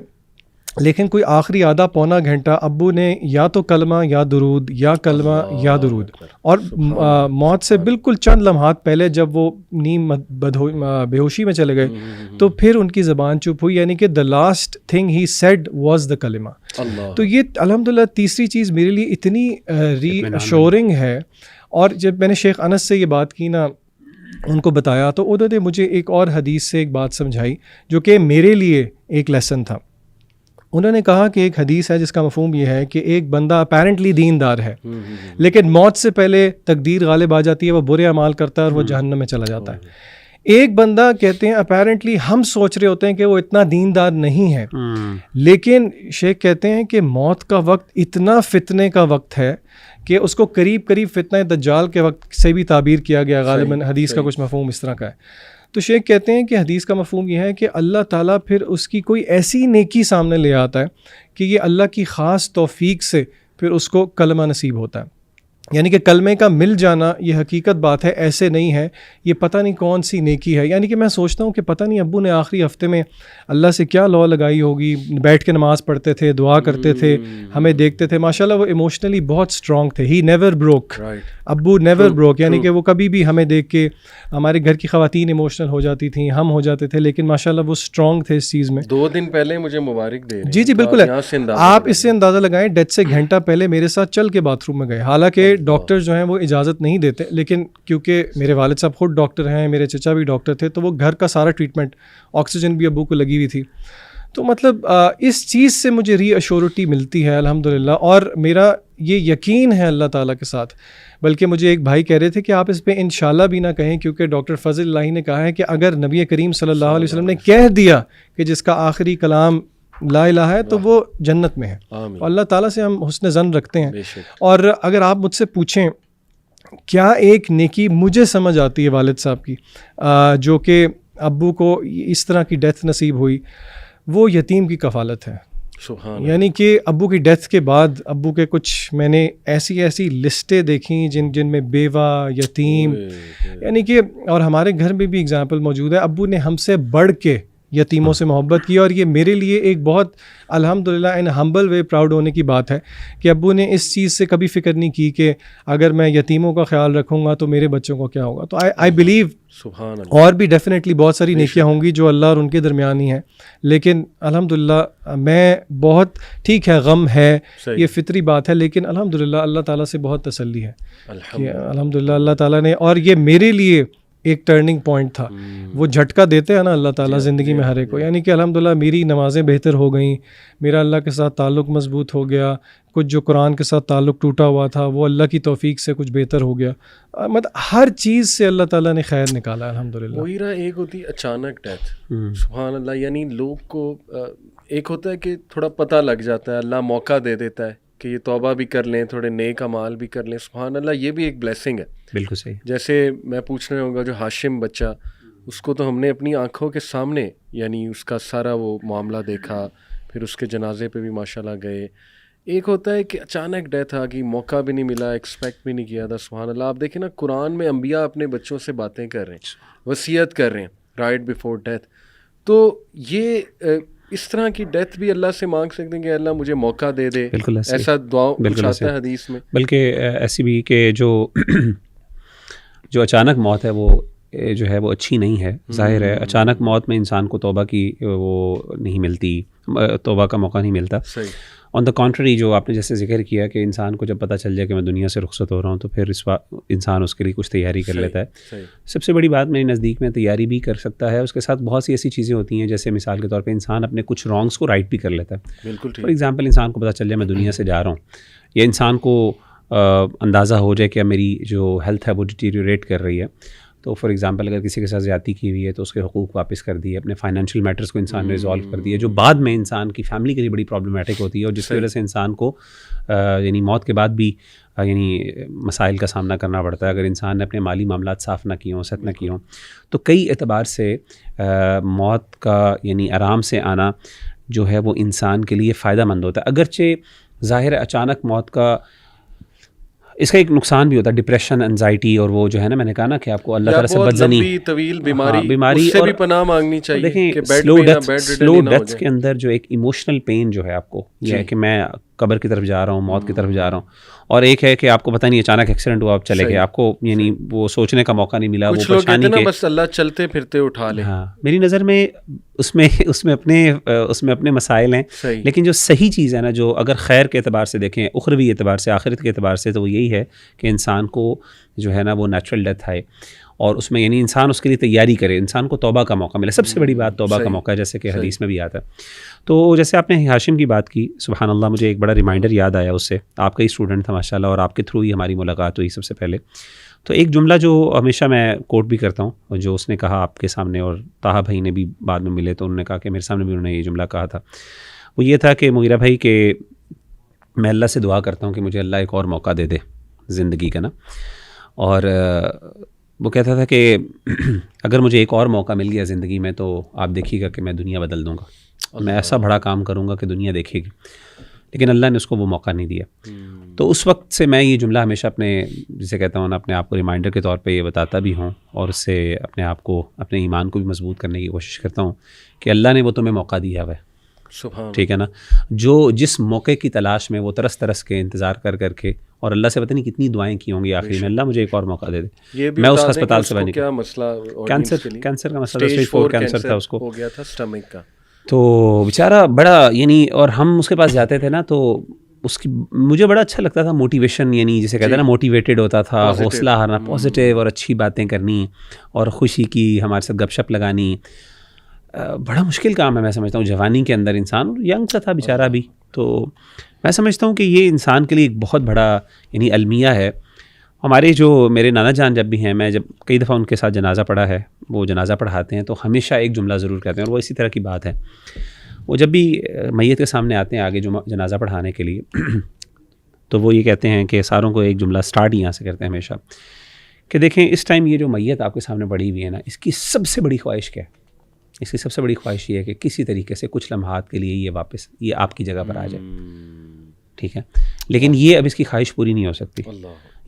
لیکن کوئی آخری آدھا پونا گھنٹہ ابو نے یا تو کلمہ یا درود یا کلمہ یا درود، اور موت سے بالکل چند لمحات پہلے جب وہ نیم بے ہوشی میں چلے گئے تو پھر ان کی زبان چپ ہوئی، یعنی کہ the last thing he said was the کلمہ. تو یہ الحمدللہ تیسری چیز میرے لیے اتنی ری ایشورنگ ہے. اور جب میں نے شیخ انس سے یہ بات کی نا، ان کو بتایا، تو انہوں نے مجھے ایک اور حدیث سے ایک بات سمجھائی جو کہ میرے لیے ایک لیسن تھا. انہوں نے کہا کہ ایک حدیث ہے جس کا مفہوم یہ ہے کہ ایک بندہ اپیرنٹلی دیندار ہے، لیکن موت سے پہلے تقدیر غالب آ جاتی ہے، وہ برے اعمال کرتا ہے اور وہ جہنم میں چلا جاتا ہے. ایک بندہ کہتے ہیں اپیرنٹلی ہم سوچ رہے ہوتے ہیں کہ وہ اتنا دیندار نہیں ہے، لیکن شیخ کہتے ہیں کہ موت کا وقت اتنا فتنے کا وقت ہے کہ اس کو قریب فتنہ دجال کے وقت سے بھی تعبیر کیا گیا، غالباً حدیث کا کچھ مفہوم اس طرح کا ہے. تو شیخ کہتے ہیں کہ حدیث کا مفہوم یہ ہے کہ اللہ تعالیٰ پھر اس کی کوئی ایسی نیکی سامنے لے آتا ہے کہ یہ اللہ کی خاص توفیق سے پھر اس کو کلمہ نصیب ہوتا ہے. یعنی کہ کلمے کا مل جانا یہ حقیقت بات ہے، ایسے نہیں ہے، یہ پتہ نہیں کون سی نیکی ہے. یعنی کہ میں سوچتا ہوں کہ پتہ نہیں ابو نے آخری ہفتے میں اللہ سے کیا لا لگائی ہوگی، بیٹھ کے نماز پڑھتے تھے، دعا کرتے تھے، ہمیں دیکھتے تھے. ماشاءاللہ وہ ایموشنلی بہت اسٹرانگ تھے. ہی نیور بروک، ابو نیور بروک. یعنی کہ وہ کبھی بھی ہمیں دیکھ کے، ہمارے گھر کی خواتین ایموشنل ہو جاتی تھیں، ہم ہو جاتے تھے، لیکن ماشاءاللہ وہ اسٹرانگ تھے اس چیز میں. 2 دن پہلے مجھے مبارک دے رہے. جی بالکل ہے. آپ اس سے اندازہ لگائیں، ڈیتھ سے گھنٹہ پہلے میرے ساتھ چل کے باتھ روم میں گئے. حالانکہ ڈاکٹر جو ہیں وہ اجازت نہیں دیتے، لیکن کیونکہ میرے والد صاحب خود ڈاکٹر ہیں، میرے چچا بھی ڈاکٹر تھے، تو وہ گھر کا سارا ٹریٹمنٹ، آکسیجن بھی ابو کو لگی ہوئی تھی. تو مطلب اس چیز سے مجھے ری ایشورٹی ملتی ہے الحمدللہ. اور میرا یہ یقین ہے اللہ تعالیٰ کے ساتھ. بلکہ مجھے ایک بھائی کہہ رہے تھے کہ آپ اس پہ انشاءاللہ بھی نہ کہیں، کیونکہ ڈاکٹر فضل اللہ نے کہا ہے کہ اگر نبی کریم صلی اللہ علیہ وسلم نے کہہ دیا کہ جس کا آخری کلام لا الہ ہے تو وہ جنت میں ہے. اور اللہ تعالیٰ سے ہم حسن ظن رکھتے ہیں. اور اگر آپ مجھ سے پوچھیں کیا ایک نیکی مجھے سمجھ آتی ہے والد صاحب کی جو کہ ابو کو اس طرح کی ڈیتھ نصیب ہوئی، وہ یتیم کی کفالت ہے. سبحان یعنی کہ ابو کی ڈیتھ کے بعد ابو کے کچھ میں نے ایسی لسٹیں دیکھیں جن میں بیوہ، یتیم، یعنی کہ اور ہمارے گھر میں بھی اگزامپل موجود ہے. ابو نے ہم سے بڑھ کے یتیموں سے محبت کی، اور یہ میرے لیے ایک بہت الحمدللہ ان ہمبل وے پراؤڈ ہونے کی بات ہے کہ ابو نے اس چیز سے کبھی فکر نہیں کی کہ اگر میں یتیموں کا خیال رکھوں گا تو میرے بچوں کو کیا ہوگا. تو آئی بلیو سبحان اللہ. اور بھی ڈیفینیٹلی بہت ساری نیکیاں ہوں گی جو اللہ اور ان کے درمیان ہی ہیں، لیکن الحمدللہ میں بہت ٹھیک ہے، غم ہے، یہ فطری بات ہے، لیکن الحمدللہ اللہ تعالیٰ سے بہت تسلی ہے کہ الحمدللہ اللہ تعالیٰ نے، اور یہ میرے لیے ایک ٹرننگ پوائنٹ تھا. وہ جھٹکا دیتے ہیں نا اللہ تعالیٰ زندگی میں ہر ایک کو، یعنی کہ الحمدللہ میری نمازیں بہتر ہو گئیں، میرا اللہ کے ساتھ تعلق مضبوط ہو گیا، کچھ جو قرآن کے ساتھ تعلق ٹوٹا ہوا تھا وہ اللہ کی توفیق سے کچھ بہتر ہو گیا. مطلب ہر چیز سے اللہ تعالیٰ نے خیر نکالا الحمدللہ. وہی رہا، ایک ہوتی اچانک ڈیتھ، سبحان اللہ، یعنی لوگ کو ایک ہوتا ہے کہ تھوڑا پتہ لگ جاتا ہے، اللہ موقع دے دیتا ہے کہ یہ توبہ بھی کر لیں، تھوڑے نیک اعمال بھی کر لیں. سبحان اللہ، یہ بھی ایک بلیسنگ ہے. بالکل صحیح. جیسے میں پوچھ رہا ہوں جو ہاشم بچہ، اس کو تو ہم نے اپنی آنکھوں کے سامنے یعنی اس کا سارا وہ معاملہ دیکھا، پھر اس کے جنازے پہ بھی ماشاءاللہ گئے. ایک ہوتا ہے کہ اچانک ڈیتھ آ گئی، موقع بھی نہیں ملا، ایکسپیکٹ بھی نہیں کیا تھا. سبحان اللہ. آپ دیکھیں نا قرآن میں انبیاء اپنے بچوں سے باتیں کر رہے ہیں، وصیت کر رہے ہیں رائٹ بیفور ڈیتھ. تو یہ اس طرح کی ڈیتھ بھی اللہ سے مانگ سکتے ہیں کہ اللہ مجھے موقع دے دے، ایسا دعا آتا ہے حدیث میں. بلکہ ایسی بھی کہ جو اچانک موت ہے وہ جو ہے وہ اچھی نہیں ہے. ظاہر ہے اچانک موت میں انسان کو توبہ کی وہ نہیں ملتی، توبہ کا موقع نہیں ملتا. آن دا کانٹری، جو آپ نے جیسے ذکر کیا کہ انسان کو جب پتہ چل جائے کہ میں دنیا سے رخصت ہو رہا ہوں تو پھر انسان اس کے لیے کچھ تیاری کر لیتا ہے. سب سے بڑی بات میرے نزدیک میں تیاری بھی کر سکتا ہے، اس کے ساتھ بہت سی ایسی چیزیں ہوتی ہیں جیسے مثال کے طور پہ انسان اپنے کچھ رانگس کو رائٹ بھی کر لیتا ہے. بالکل. فار ایگزامپل انسان کو پتہ چل جائے میں دنیا سے جا رہا ہوں، یا انسان کو اندازہ ہو جائے کہ میری جو ہیلتھ ہے وہ ڈیٹیریوریٹ کر رہی ہے، تو فار ایگزامپل اگر کسی کے ساتھ زیادتی کی ہوئی ہے تو اس کے حقوق واپس کر دیے، اپنے فائنینشیل میٹرز کو انسان نے ریزالو کر دیا، جو بعد میں انسان کی فیملی کے لیے بڑی پرابلمٹک ہوتی ہے، اور جس کی وجہ سے انسان کو یعنی موت کے بعد بھی یعنی مسائل کا سامنا کرنا پڑتا ہے اگر انسان نے اپنے مالی معاملات صاف نہ کیے ہوں، سیٹ نہ کیے ہوں. تو کئی اعتبار سے موت کا یعنی آرام سے آنا جو ہے وہ انسان کے لیے فائدہ مند ہوتا ہے. اگرچہ ظاہر ہے اچانک موت کا اس کا ایک نقصان بھی ہوتا ہے، ڈپریشن، انزائٹی، اور وہ جو ہے نا میں نے کہا نا کہ آپ کو اللہ تعالیٰ سے بدزنی، طویل بیماری سے بھی پناہ مانگنی چاہیے. دیکھیں سلو ڈیتھ کے اندر جو ایک ایموشنل پین جو ہے آپ کو یہ ہے کہ میں قبر کی طرف جا رہا ہوں، موت کی طرف جا رہا ہوں، اور ایک ہے کہ آپ کو پتہ نہیں اچانک ایکسیڈنٹ ہوا آپ چلے گئے، آپ کو یعنی وہ سوچنے کا موقع نہیں ملا، وہ پریشانی کے بس اللہ چلتے پھرتے اٹھا لے. ہاں میری نظر میں اس میں اپنے مسائل ہیں، لیکن جو صحیح چیز ہے نا، جو اگر خیر کے اعتبار سے دیکھیں، اخروی اعتبار سے، آخرت کے اعتبار سے، تو وہ یہی ہے کہ انسان کو جو ہے نا وہ نیچرل ڈیتھ ہے، اور اس میں یعنی انسان اس کے لیے تیاری کرے، انسان کو توبہ کا موقع ملے. سب سے بڑی بات توبہ کا موقع ہے، جیسے کہ حدیث میں بھی آتا ہے. تو جیسے آپ نے ہاشم کی بات کی، سبحان اللہ، مجھے ایک بڑا ریمائنڈر یاد آیا اس سے. آپ کا ہی اسٹوڈنٹ تھا ماشاء اللہ، اور آپ کے تھرو ہی ہماری ملاقات ہوئی سب سے پہلے. تو ایک جملہ جو ہمیشہ میں کوٹ بھی کرتا ہوں، جو اس نے کہا آپ کے سامنے، اور طاہا بھائی نے بھی بعد میں ملے تو انہوں نے کہا کہ میرے سامنے بھی انہوں نے یہ جملہ کہا تھا. وہ یہ تھا کہ مغیرہ بھائی کہ میں اللہ سے دعا کرتا ہوں کہ مجھے اللہ ایک اور موقع دے دے زندگی کا نا. اور وہ کہتا تھا کہ اگر مجھے ایک اور موقع مل گیا زندگی میں تو آپ دیکھیے گا کہ میں دنیا بدل دوں گا، میں ایسا بڑا کام کروں گا کہ دنیا دیکھے گی. لیکن اللہ نے اس کو وہ موقع نہیں دیا. تو اس وقت سے میں یہ جملہ ہمیشہ اپنے جسے کہتا ہوں نا اپنے آپ کو ریمائنڈر کے طور پہ یہ بتاتا بھی ہوں، اور اس سے اپنے آپ کو، اپنے ایمان کو بھی مضبوط کرنے کی کوشش کرتا ہوں کہ اللہ نے وہ تمہیں موقع دیا ہوا ہے. ٹھیک ہے نا، جو جس موقع کی تلاش میں وہ ترس کے انتظار کر کے، اور اللہ سے پتہ نہیں کتنی دعائیں کی ہوں گی آخری میں، اللہ مجھے ایک اور موقع دے دے. میں اس ہسپتال سے بنی، کینسر کا مسئلہ، اسٹیج 4 کینسر تھا، اس کو ہو گیا تھا اسٹمک کا. تو بیچارہ بڑا یعنی، اور ہم اس کے پاس جاتے تھے نا تو اس کی مجھے بڑا اچھا لگتا تھا موٹیویشن، یعنی جسے کہتے ہیں نا موٹیویٹیڈ ہوتا تھا، حوصلہ ہارنا، پازیٹیو اور اچھی باتیں کرنی، اور خوشی کی ہمارے ساتھ گپ شپ لگانی. بڑا مشکل کام ہے میں سمجھتا ہوں جوانی کے اندر. انسان ینگ سا تھا بیچارہ بھی، تو میں سمجھتا ہوں کہ یہ انسان کے لیے ایک بہت بڑا یعنی المیہ ہے. ہمارے جو میرے نانا جان جب بھی ہیں، میں جب کئی دفعہ ان کے ساتھ جنازہ پڑھا ہے، وہ جنازہ پڑھاتے ہیں تو ہمیشہ ایک جملہ ضرور کہتے ہیں، اور وہ اسی طرح کی بات ہے. وہ جب بھی میت کے سامنے آتے ہیں آگے جو جنازہ پڑھانے کے لیے تو وہ یہ کہتے ہیں کہ ساروں کو ایک جملہ سٹارٹ یہاں سے کرتے ہیں ہمیشہ کہ دیکھیں اس ٹائم یہ جو میت آپ کے سامنے پڑی ہوئی ہے نا، اس کی سب سے بڑی خواہش کیا ہے؟ اس کی سب سے بڑی خواہش یہ ہے کہ کسی طریقے سے کچھ لمحات کے لیے یہ واپس یہ آپ کی جگہ پر آ جائے. ٹھیک ہے, لیکن یہ اب اس کی خواہش پوری نہیں ہو سکتی.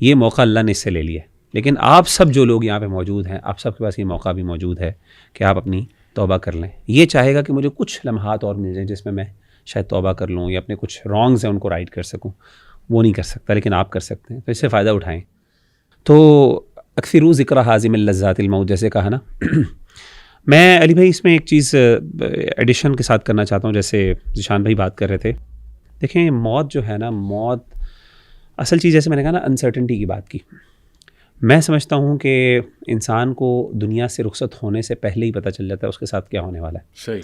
یہ موقع اللہ نے اس سے لے لیا ہے, لیکن آپ سب جو لوگ یہاں پہ موجود ہیں, آپ سب کے پاس یہ موقع بھی موجود ہے کہ آپ اپنی توبہ کر لیں. یہ چاہے گا کہ مجھے کچھ لمحات اور مل جائیں جس میں شاید توبہ کر لوں یا اپنے کچھ رانگز ہیں ان کو رائٹ کر سکوں. وہ نہیں کر سکتا, لیکن آپ کر سکتے ہیں, تو اس سے فائدہ اٹھائیں. تو اکثروا ذکر حازم اللذات الموت جیسے کہا نا. میں علی بھائی اس میں ایک چیز ایڈیشن کے ساتھ کرنا چاہتا ہوں, جیسے ذیشان بھائی بات کر رہے تھے. دیکھیں موت جو ہے نا, موت اصل چیز جیسے میں نے کہا نا انسرٹنٹی کی بات کی. میں سمجھتا ہوں کہ انسان کو دنیا سے رخصت ہونے سے پہلے ہی پتہ چل جاتا ہے اس کے ساتھ کیا ہونے والا ہے. صحیح.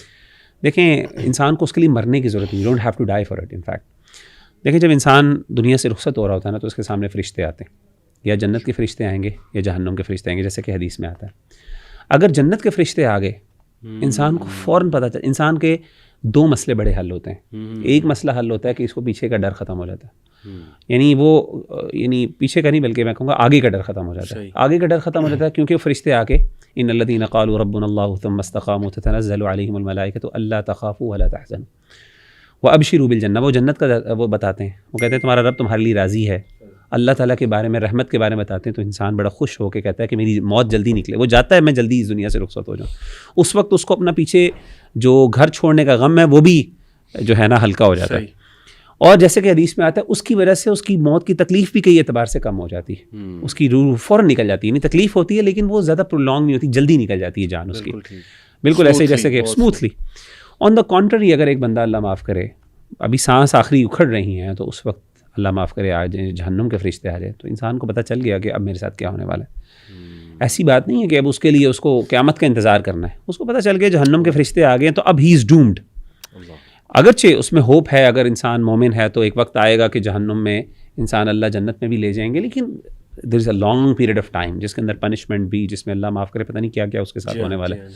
دیکھیں انسان کو اس کے لیے مرنے کی ضرورت نہیں, you don't have to die for it. In fact دیکھیں جب انسان دنیا سے رخصت ہو رہا ہوتا ہے نا تو اس کے سامنے فرشتے آتے ہیں, یا جنت کے فرشتے آئیں گے یا جہنم کے فرشتے آئیں گے, جیسے کہ حدیث میں آتا ہے. اگر جنت کے فرشتے آ گئے انسان کو فوراً پتہ چل, انسان کے دو مسئلے بڑے حل ہوتے ہیں. ایک مسئلہ حل ہوتا ہے کہ اس کو پیچھے کا ڈر ختم ہو جاتا ہے, یعنی پیچھے کا نہیں بلکہ میں کہوں گا آگے کا ڈر ختم ہو جاتا ہے. آگے کا ڈر ختم ہو جاتا ہے کیونکہ فرشتے آ کے ان الذین قالوا ربنا اللہ ثم استقاموا تتنزل علیہم الملائکۃ الا تخافوا ولا تحزنوا وابشروا بالجنہ. وہ جنت کا وہ بتاتے ہیں, وہ کہتے ہیں تمہارا رب تمہارے لیے راضی ہے. اللہ تعالیٰ کے بارے میں, رحمت کے بارے میں بتاتے ہیں تو انسان بڑا خوش ہو کے کہتا ہے کہ میری موت جلدی نکلے. وہ جاتا ہے میں جلدی اس دنیا سے رخصت ہو جاؤں. اس وقت اس کو اپنا پیچھے جو گھر چھوڑنے کا غم ہے وہ بھی جو ہے نا ہلکا ہو جاتا ہے. اور جیسے کہ حدیث میں آتا ہے اس کی وجہ سے اس کی موت کی تکلیف بھی کئی اعتبار سے کم ہو جاتی ہے. اس کی روح فوراً نکل جاتی ہے, یعنی تکلیف ہوتی ہے لیکن وہ زیادہ پرولونگ نہیں ہوتی, جلدی نکل جاتی ہے جان اس کی, بالکل ایسے جیسے کہ اسموتھلی. آن دا کانٹری اگر ایک بندہ اللہ معاف کرے ابھی سانس آخری اکھڑ رہی ہیں تو اس وقت اللہ معاف کرے آ جائیں جہنم کے فرشتے آ جائے تو انسان کو پتہ چل گیا کہ اب میرے ساتھ کیا ہونے والا ہے. ایسی بات نہیں ہے کہ اب اس کے لیے اس کو قیامت کا انتظار کرنا ہے. اس کو پتہ چل گیا جہنم کے فرشتے آ گئے تو اب ہی از ڈومڈ. اگرچہ اس میں ہوپ ہے, اگر انسان مومن ہے تو ایک وقت آئے گا کہ جہنم میں انسان اللہ جنت میں بھی لے جائیں گے, لیکن there is a long period of time جس کے اندر پنشمنٹ بھی, جس میں اللہ معاف کرے پتہ نہیں کیا کیا اس کے ساتھ ہونے والا ہے.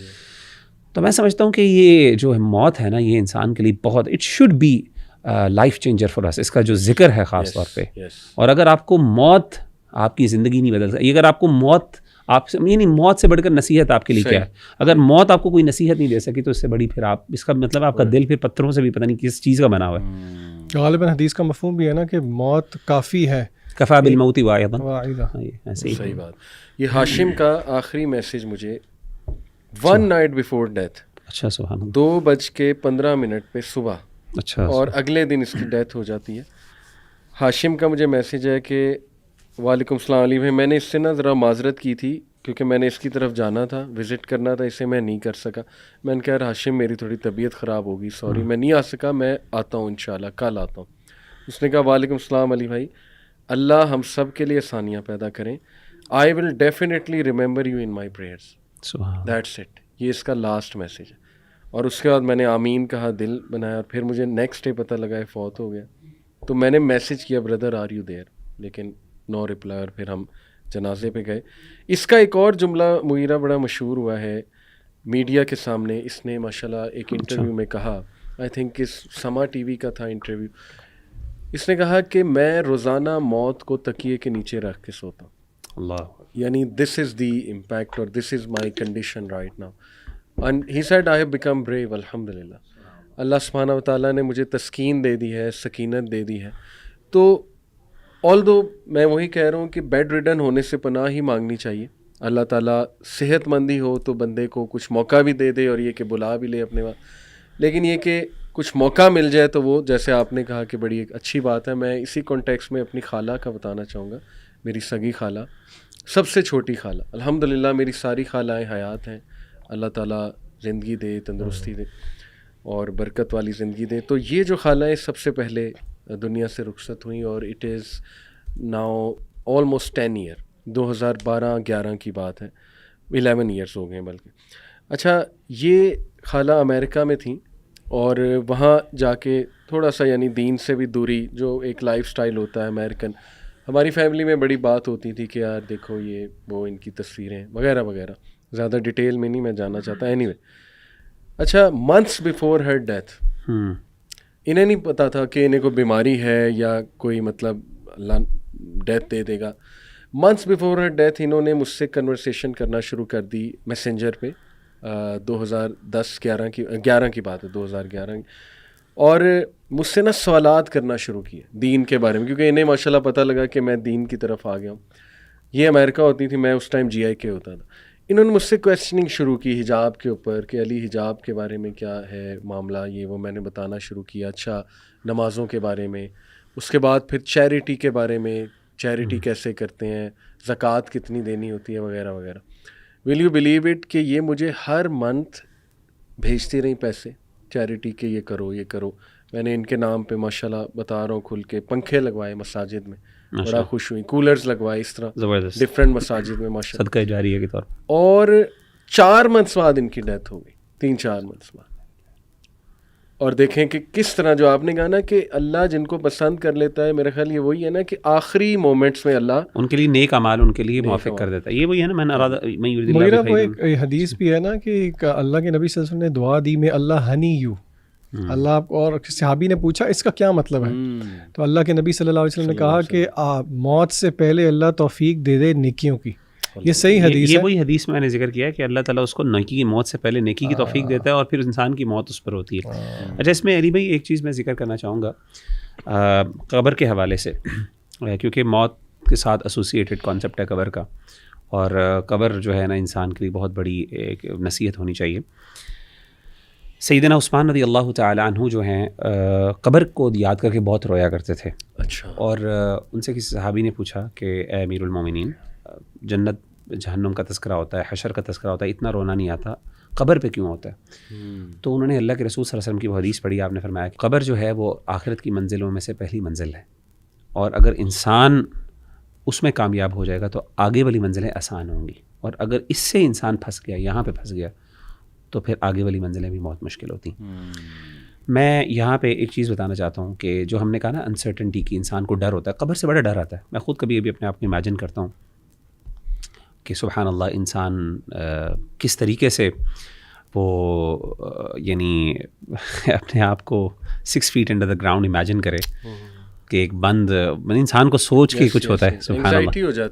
تو میں سمجھتا ہوں کہ یہ جو موت ہے نا یہ انسان کے لیے بہت it should be life changer for us. اس کا جو ذکر ہے خاص طور پہ, اور اگر آپ کو موت آپ کی زندگی نہیں بدل سکتی, اگر آپ کو موت آپ سے یعنی موت سے بڑھ کر نصیحت آپ کے لیے کیا ہے. اگر موت آپ کو کوئی نصیحت نہیں دے سکی تو اس سے بڑی پھر آپ اس کا مطلب آپ کا دل پھر پتھروں سے بھی پتہ نہیں کس چیز کا بنا ہوا ہے. غالباً حدیث کا مفہوم بھی ہے نا کہ موت کافی ہے, کفا بالموت واعظا. صحیح بات. یہ ہاشم کا آخری میسج مجھے 1 night before death, اچھا سبحان اللہ, 2:15 پہ صبح, اچھا, اور اگلے دن اس کی ڈیتھ ہو جاتی ہے. ہاشم کا مجھے میسیج ہے کہ وعلیکم السلام علی بھائی, میں نے اس سے نا ذرا معذرت کی تھی کیونکہ میں نے اس کی طرف جانا تھا, وزٹ کرنا تھا, اسے میں نہیں کر سکا. میں نے کہا یار ہاشم میری تھوڑی طبیعت خراب ہوگی, سوری میں نہیں آ سکا, میں آتا ہوں انشاءاللہ, کل آتا ہوں. اس نے کہا وعلیکم السلام علی بھائی, اللہ ہم سب کے لیے آسانیاں پیدا کریں. I will definitely remember you in my prayers. That's it. یہ اس کا لاسٹ میسیج ہے. اور اس کے بعد میں نے آمین کہا, دل بنایا, اور پھر مجھے نیکسٹ ڈے پتہ لگا ہے فوت ہو گیا. تو میں نے میسیج کیا بردر آر یو دیئر, لیکن نو رپلائی, اور پھر ہم جنازے پہ گئے. اس کا ایک اور جملہ مغیرہ بڑا مشہور ہوا ہے میڈیا کے سامنے. اس نے ماشاءاللہ ایک انٹرویو میں کہا, آئی تھنک اس سما ٹی وی کا تھا انٹرویو, اس نے کہا کہ میں روزانہ موت کو تکیے کے نیچے رکھ کے سوتا ہوں. اللہ, یعنی دس از دی امپیکٹ اور this is my condition right now. And he said I have become brave. الحمدللہ اللہ سبحانہ و تعالیٰ نے مجھے تسکین دے دی ہے, سکینت دے دی ہے. تو آلدو میں وہی کہہ رہا ہوں کہ بیڈ ریڈن ہونے سے پناہ ہی مانگنی چاہیے. اللہ تعالیٰ صحت مندی ہو تو بندے کو کچھ موقع بھی دے دے, اور یہ کہ بلا بھی لے اپنے وہاں, لیکن یہ کہ کچھ موقع مل جائے تو وہ جیسے آپ نے کہا کہ بڑی ایک اچھی بات ہے. میں اسی کانٹیکس میں اپنی خالہ کا بتانا چاہوں گا. میری سگی خالہ, سب سے چھوٹی خالہ, الحمدللہ میری ساری خالائیں حیات ہیں. اللہ تعالیٰ زندگی دے, تندرستی دے اور برکت والی زندگی دے. تو یہ جو خالائیں سب سے پہلے دنیا سے رخصت ہوئیں, اور it is now almost 10 year, 2012-11 کی بات ہے, 11 ایئرس ہو گئے بلکہ. اچھا, یہ خالہ امریکہ میں تھیں, اور وہاں جا کے تھوڑا سا یعنی دین سے بھی دوری, جو ایک لائف سٹائل ہوتا ہے امریکن, ہماری فیملی میں بڑی بات ہوتی تھی کہ یار دیکھو یہ وہ ان کی تصویریں وغیرہ وغیرہ. زیادہ ڈیٹیل میں نہیں میں جاننا چاہتا. اینی وے, اچھا, منتھس بیفور ہر ڈیتھ انہیں نہیں پتا تھا کہ انہیں کوئی بیماری ہے یا کوئی مطلب اللہ ڈیتھ دے دے گا. منتھس بیفور ہر ڈیتھ انہوں نے مجھ سے کنورسیشن کرنا شروع کر دی میسنجر پہ, 2011 کی بات ہے، 2011 کی. اور مجھ سے نا سوالات کرنا شروع کیے دین کے بارے میں، کیونکہ انہیں ماشاء اللہ پتہ لگا کہ میں دین کی طرف آ گیا ہوں. یہ امریکہ ہوتی تھی، میں اس ٹائم GIK ہوتا تھا. انہوں نے مجھ سے کویسچننگ شروع کی حجاب کے اوپر کہ علی حجاب کے بارے میں کیا ہے معاملہ، یہ وہ میں نے بتانا شروع کیا. اچھا نمازوں کے بارے میں، اس کے بعد پھر چیریٹی کے بارے میں، چیریٹی کیسے کرتے ہیں، زکوٰۃ کتنی دینی ہوتی ہے وغیرہ وغیرہ. ول یو بلیو اٹ کہ یہ مجھے ہر منتھ بھیجتی رہیں پیسے چیریٹی کے، یہ کرو یہ کرو. میں نے ان کے نام پہ ماشاءاللہ بتا رہا ہوں کھل کے پنکھے لگوائے مساجد میں، بڑا خوش ہوئی. کولرز لگوائے اس طرح زبردست ڈفرینٹ مساجد میں ماشاءاللہ. صدقہ جاریہ کے طور پر. اور 4 منتھس بعد ان کی ڈیتھ ہو گئی، 3-4 منتھس بعد. اور دیکھیں کہ کس طرح جو آپ نے کہا نا کہ اللہ جن کو پسند کر لیتا ہے، میرا خیال یہ وہی ہے نا کہ آخری مومنٹس میں اللہ ان کے لیے نیک اعمال ان کے لیے موافق کر دیتا ہے. یہ وہی ہے نا، میں ارادہ مغیرہ کو ایک حدیث بھی ہے نا کہ اللہ کے نبی صلی اللہ علیہ وسلم نے دعا دی میں اللہ ہنی یو، اللہ آپ کو. اور صحابی نے پوچھا اس کا کیا مطلب ہے، تو اللہ کے نبی صلی اللہ علیہ وسلم نے کہا کہ موت سے پہلے اللہ توفیق دے دے نیکیوں کی. یہ صحیح حدیث ہے. یہ وہی حدیث میں نے ذکر کیا ہے کہ اللہ تعالیٰ اس کو نیکی کی موت سے پہلے نیکی کی توفیق دیتا ہے اور پھر انسان کی موت اس پر ہوتی ہے. اچھا اس میں علی بھائی ایک چیز میں ذکر کرنا چاہوں گا قبر کے حوالے سے، کیونکہ موت کے ساتھ ایسوسیٹڈ کانسیپٹ ہے قبر کا، اور قبر جو ہے نا انسان کے لیے بہت بڑی ایک نصیحت ہونی چاہیے. سیدنا عثمان رضی اللہ تعالیٰ عنہ جو ہیں قبر کو یاد کر کے بہت رویا کرتے تھے. اچھا. اور ان سے کسی صحابی نے پوچھا کہ اے امیر المومنین، جنت جہنم کا تذکرہ ہوتا ہے، حشر کا تذکرہ ہوتا ہے، اتنا رونا نہیں آتا، قبر پہ کیوں ہوتا ہے؟ تو انہوں نے اللہ کے رسول صلی اللہ علیہ وسلم کی وہ حدیث پڑھی. آپ نے فرمایا کہ قبر جو ہے وہ آخرت کی منزلوں میں سے پہلی منزل ہے، اور اگر انسان اس میں کامیاب ہو جائے گا تو آگے والی منزلیں آسان ہوں گی، اور اگر اس سے انسان پھنس گیا، یہاں پہ پھنس گیا، تو پھر آگے والی منزلیں بھی بہت مشکل ہوتی ہیں. میں یہاں پہ ایک چیز بتانا چاہتا ہوں کہ جو ہم نے کہا نا انسرٹنٹی کی، انسان کو ڈر ہوتا ہے، قبر سے بڑا ڈر آتا ہے. میں خود کبھی اپنے آپ کو امیجن کرتا ہوں کہ سبحان اللہ انسان کس طریقے سے وہ یعنی اپنے آپ کو 6 feet under the ground imagine کرے کہ ایک بند انسان کو سوچ کے کچھ ہوتا ہے. سبحان اللہ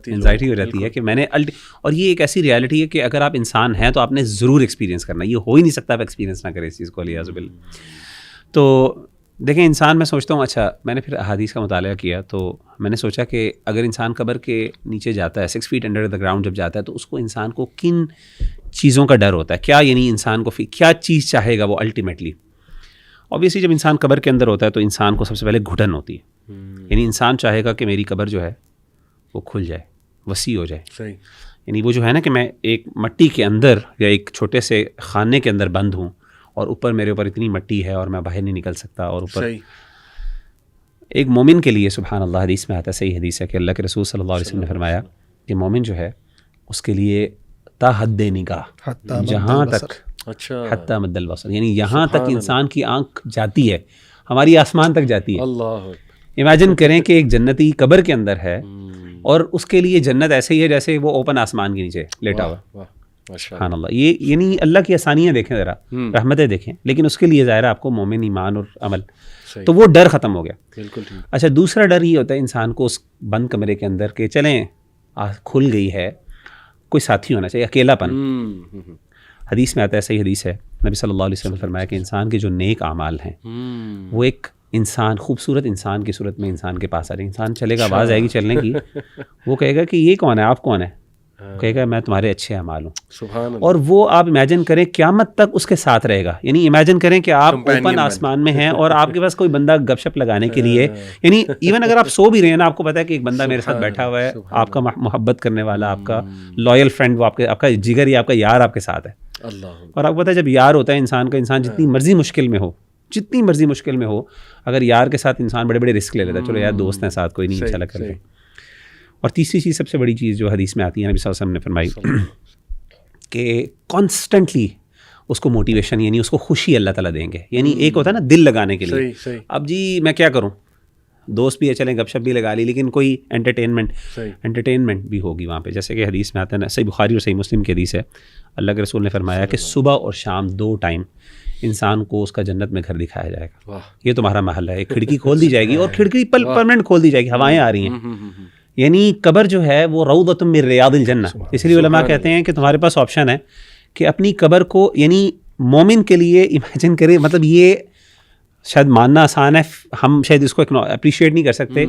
انزائٹی ہو جاتی ہے کہ میں نے اور یہ ایک ایسی ریالٹی ہے کہ اگر آپ انسان ہیں تو آپ نے ضرور ایکسپیرینس کرنا، یہ ہو ہی نہیں سکتا آپ ایکسپیرینس نہ کریں اس چیز کو، علیہ باللہ. تو دیکھیں انسان، میں سوچتا ہوں، اچھا میں نے پھر احادیث کا مطالعہ کیا تو میں نے سوچا کہ اگر انسان قبر کے نیچے جاتا ہے، 6 فیٹ انڈر دا گراؤنڈ جب جاتا ہے، تو اس کو انسان کو کن چیزوں کا ڈر ہوتا ہے، کیا یعنی انسان کو کیا چیز چاہے گا وہ الٹیمیٹلی. اوبیسلی جب انسان قبر کے اندر ہوتا ہے تو انسان کو سب سے پہلے گھٹن ہوتی ہے، یعنی انسان چاہے گا کہ میری قبر جو ہے وہ کھل جائے، وسیع ہو جائے. صحیح. یعنی وہ جو ہے نا کہ میں ایک مٹی کے اندر یا ایک چھوٹے سے خانے کے اندر بند ہوں، اور اوپر میرے اوپر اتنی مٹی ہے اور میں باہر نہیں نکل سکتا. اور اوپر ایک مومن کے لیے سبحان اللہ حدیث میں آتا ہے، صحیح حدیث ہے کہ اللہ کے رسول صلی اللہ علیہ وسلم نے فرمایا کہ مومن جو ہے اس کے لیے تا حد نگاہ، جہاں تک حتی مد البصر، یعنی یہاں تک انسان کی آنکھ جاتی ہے، ہماری آسمان تک جاتی ہے. اللہ امیجن کریں کہ ایک جنتی قبر کے اندر ہے اور اس کے لیے جنت ایسے ہی ہے جیسے وہ اوپن آسمان کے نیچے لیٹا ہوا. سبحان اللہ. یہ یعنی اللہ کی آسانیاں دیکھیں ذرا، رحمتیں دیکھیں، لیکن اس کے لیے ظاہر آپ کو مومن ایمان اور عمل، تو وہ ڈر ختم ہو گیا. بالکل ٹھیک. اچھا دوسرا ڈر یہ ہوتا ہے انسان کو اس بند کمرے کے اندر کہ چلیں کھل گئی ہے، کوئی ساتھی ہونا چاہیے، اکیلا پن. حدیث میں آتا ہے، صحیح حدیث ہے، نبی صلی اللہ علیہ وسلم نے فرمایا کہ انسان کے جو نیک اعمال ہیں وہ ایک انسان، خوبصورت انسان کی صورت میں انسان کے پاس آ رہے. انسان چلے گا، آواز آئے گی چلنے کی، وہ کہے گا کہ یہ کون ہے، آپ کون ہے؟ کہے گا میں تمہارے اچھے اعمال ہوں. سبحان اللہ. اور وہ آپ امیجن کریں قیامت تک اس کے ساتھ رہے گا. یعنی امیجن کریں کہ آپ اوپن آسمان میں ہیں اور آپ کے پاس کوئی بندہ گپ شپ لگانے کے لیے، یعنی ایون اگر آپ سو بھی رہے ہیں نا، آپ کو پتا ہے کہ ایک بندہ میرے ساتھ بیٹھا ہوا ہے، آپ کا محبت کرنے والا، آپ کا لائل فرینڈ، وہ آپ کا جگر یا آپ کا یار آپ کے ساتھ ہے. اور آپ کو پتا ہے جب یار ہوتا ہے انسان کا، انسان جتنی مرضی مشکل میں ہو، جتنی مرضی مشکل میں ہو، اگر یار کے ساتھ انسان بڑے بڑے رسک لے لیتا ہے، چلو یار دوست ہیں ساتھ، کوئی نہیں چلا کر. اور تیسری چیز سب سے بڑی چیز جو حدیث میں آتی ہے، نبی صلی اللہ علیہ وسلم نے فرمائی کہ کانسٹنٹلی اس کو موٹیویشن، یعنی اس کو خوشی اللہ تعالیٰ دیں گے. یعنی ایک ہوتا ہے نا دل لگانے کے لیے، اب جی میں کیا کروں، دوست بھی ہے، چلیں گپ شپ بھی لگا لی، لیکن کوئی انٹرٹینمنٹ بھی ہوگی وہاں پہ. جیسے کہ حدیث میں آتا ہے نا، صحیح بخاری اور صحیح مسلم کی حدیث ہے، اللہ کے رسول نے فرمایا کہ صبح اور شام 2 ٹائم انسان کو اس کا جنت میں گھر دکھایا جائے گا. یہ تمہارا محل ہے، ایک کھڑکی کھول دی جائے گی، اور کھڑکی پرماننٹ کھول دی جائے گی، ہوائیں آ رہی ہیں. یعنی قبر جو ہے وہ روضۃ من ریاض الجنہ. اس لیے علماء کہتے ہیں کہ تمہارے پاس آپشن ہے کہ اپنی قبر کو, یعنی مومن کے لیے امیجن کرے, مطلب یہ شاید ماننا آسان ہے, ہم شاید اس کو اپریشیٹ نہیں کر سکتے,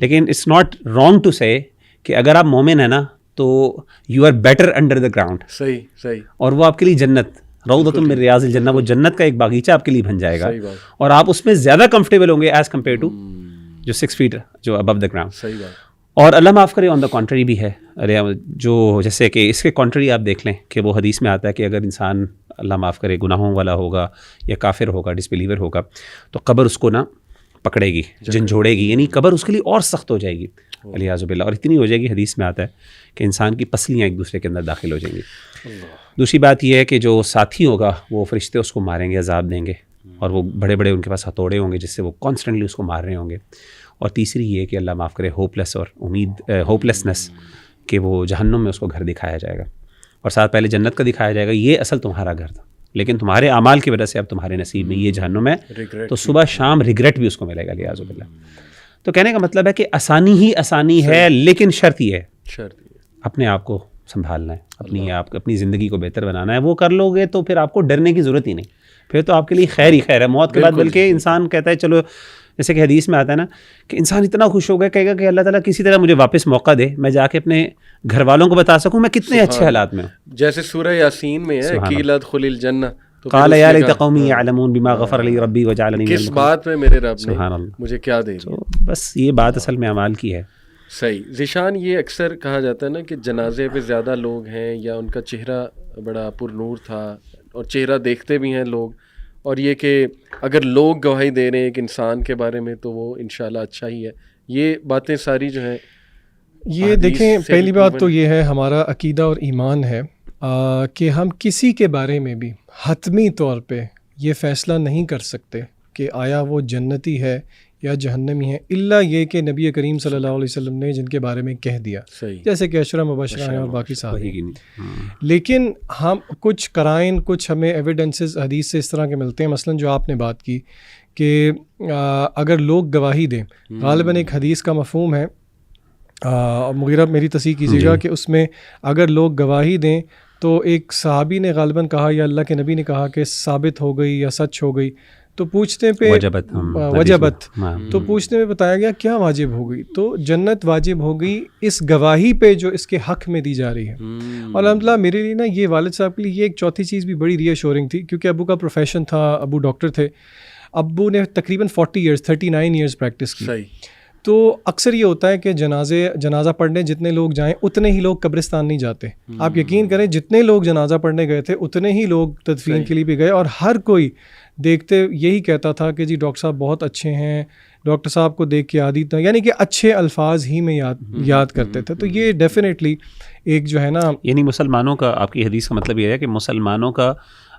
لیکن اٹس ناٹ رانگ ٹو سے کہ اگر آپ مومن ہیں نا تو you are better under the ground. صحیح صحیح. اور وہ آپ کے لیے جنت, روضۃ من ریاض الجنہ, وہ جنت کا ایک باغیچہ آپ کے لیے بن جائے گا, اور آپ اس میں زیادہ کمفرٹیبل ہوں گے ایز کمپیئر ٹو جو 6 فیٹ جو ابو دا گراؤنڈ. صحیح بات. اور اللہ معاف کرے آن دا کانٹری بھی ہے, جو جیسے کہ اس کے کانٹری آپ دیکھ لیں کہ وہ حدیث میں آتا ہے کہ اگر انسان اللہ معاف کرے گناہوں والا ہوگا یا کافر ہوگا, ڈس بلیور ہوگا, تو قبر اس کو نا پکڑے گی, جھنجھوڑے گی, یعنی قبر اس کے لیے اور سخت ہو جائے گی الیاذ باللہ, اور اتنی ہو جائے گی, حدیث میں آتا ہے کہ انسان کی پسلیاں ایک دوسرے کے اندر داخل ہو جائیں گی. دوسری بات یہ ہے کہ جو ساتھی ہوگا وہ فرشتے اس کو ماریں گے, عذاب دیں گے, اور وہ بڑے بڑے ان کے پاس ہتھوڑے ہوں گے جس سے وہ کانسٹنٹلی اس کو مار رہے ہوں گے. اور تیسری یہ کہ اللہ معاف کرے ہوپ لیسنس, کہ وہ جہنم میں اس کو گھر دکھایا جائے گا, اور ساتھ پہلے جنت کا دکھایا جائے گا, یہ اصل تمہارا گھر تھا, لیکن تمہارے اعمال کی وجہ سے اب تمہارے نصیب میں یہ جہنم ہے, تو صبح شام ریگریٹ بھی اس کو ملے گا الیاذ باللہ. تو کہنے کا مطلب ہے کہ آسانی ہی آسانی ہے, لیکن شرط یہ ہے اپنے آپ کو سنبھالنا ہے, اپنی زندگی کو بہتر بنانا ہے. وہ کر لو گے تو پھر آپ کو ڈرنے کی ضرورت ہی نہیں, پھر تو آپ کے لیے خیر ہی خیر ہے موت کے بعد. بلکہ انسان کہتا ہے چلو, جیسے کہ حدیث میں آتا ہے نا کہ انسان اتنا خوش ہو گیا, کہے گا کہ اللہ تعالیٰ کسی طرح مجھے واپس موقع دے, میں جا کے اپنے گھر والوں کو بتا سکوں میں کتنے اچھے حالات میں ہوں. جیسے سورہ یاسین میں ہے قیل ادخل الجنہ, قال یا لیت قومی یعلمون بما غفر لی ربی وجعلنی من کس بات میں میرے رب نے مجھے کیا دے دیا. بس یہ بات اصل میں اعمال کی ہے. صحیح. ذیشان, یہ اکثر کہا جاتا ہے نا کہ جنازے پہ زیادہ لوگ ہیں یا ان کا چہرہ بڑا پر نور تھا, اور چہرہ دیکھتے بھی ہیں لوگ, اور یہ کہ اگر لوگ گواہی دے رہے ہیں ایک انسان کے بارے میں تو وہ انشاءاللہ اچھا ہی ہے. یہ باتیں ساری جو ہیں, یہ دیکھیں, پہلی بات تو یہ ہے ہمارا عقیدہ اور ایمان ہے کہ ہم کسی کے بارے میں بھی حتمی طور پہ یہ فیصلہ نہیں کر سکتے کہ آیا وہ جنتی ہے یا جہنمی ہے, الا یہ کہ نبی کریم صلی اللہ علیہ وسلم نے جن کے بارے میں کہہ دیا, جیسے کہ عشرہ مبشرہ ہیں اور باقی صحابہ. لیکن ہم کچھ قرائن, کچھ ہمیں ایویڈنسز حدیث سے اس طرح کے ملتے ہیں, مثلا جو آپ نے بات کی کہ اگر لوگ گواہی دیں, غالباً ایک حدیث کا مفہوم ہے, مغیرہ میری تصحیح کیجیے گا, کہ اس میں اگر لوگ گواہی دیں تو ایک صحابی نے غالباً کہا یا اللہ کے نبی نے کہا کہ ثابت ہو گئی یا سچ ہو گئی, تو پوچھنے پہ وجبت, تو پوچھنے میں بتایا گیا کیا واجب ہو گئی, تو جنت واجب ہو گئی اس گواہی پہ جو اس کے حق میں دی جا رہی ہے. اور الحمدللہ میرے لیے نا یہ والد صاحب کے لیے یہ ایک چوتھی چیز بھی بڑی ری ایشورنگ تھی, کیونکہ ابو کا پروفیشن تھا, ابو ڈاکٹر تھے, ابو نے تقریباً 39 ایئرز پریکٹس کی. تو اکثر یہ ہوتا ہے کہ جنازہ پڑھنے جتنے لوگ جائیں اتنے ہی لوگ قبرستان نہیں جاتے. آپ یقین کریں جتنے لوگ جنازہ پڑھنے گئے تھے اتنے ہی لوگ تدفین کے لیے بھی گئے, اور ہر کوئی دیکھتے یہی کہتا تھا کہ جی ڈاکٹر صاحب بہت اچھے ہیں, ڈاکٹر صاحب کو دیکھ کے عادی تھا, یعنی کہ اچھے الفاظ ہی میں یاد کرتے تھے. تو یہ ڈیفینیٹلی ایک جو ہے نا, یعنی مسلمانوں کا, آپ کی حدیث کا مطلب یہ ہے کہ مسلمانوں کا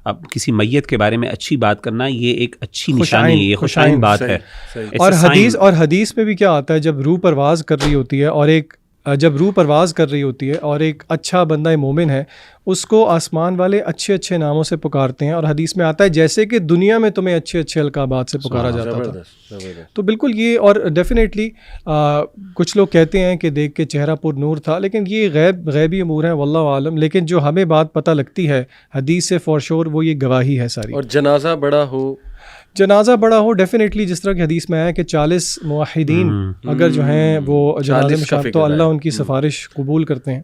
اب کسی میت کے بارے میں اچھی بات کرنا یہ ایک اچھی نشانی ہے, یہ خوشائن بات ہے. اور حدیث میں بھی کیا آتا ہے, جب روح پرواز کر رہی ہوتی ہے اور ایک اچھا بندہ مومن ہے, اس کو آسمان والے اچھے اچھے ناموں سے پکارتے ہیں, اور حدیث میں آتا ہے جیسے کہ دنیا میں تمہیں اچھے اچھے القابات سے پکارا جاتا تھا. تو بالکل یہ, اور ڈیفینیٹلی کچھ لوگ کہتے ہیں کہ دیکھ کے چہرہ پر نور تھا, لیکن یہ غیبی امور ہیں واللہ عالم. لیکن جو ہمیں بات پتہ لگتی ہے حدیث سے فور شور, وہ یہ گواہی ہے ساری. اور جنازہ بڑا ہو ڈیفینیٹلی, جس طرح کی حدیث میں ہے کہ 40 موحدین اگر جو ہیں وہ جنازے میں شامل, تو اللہ ان کی سفارش قبول کرتے ہیں.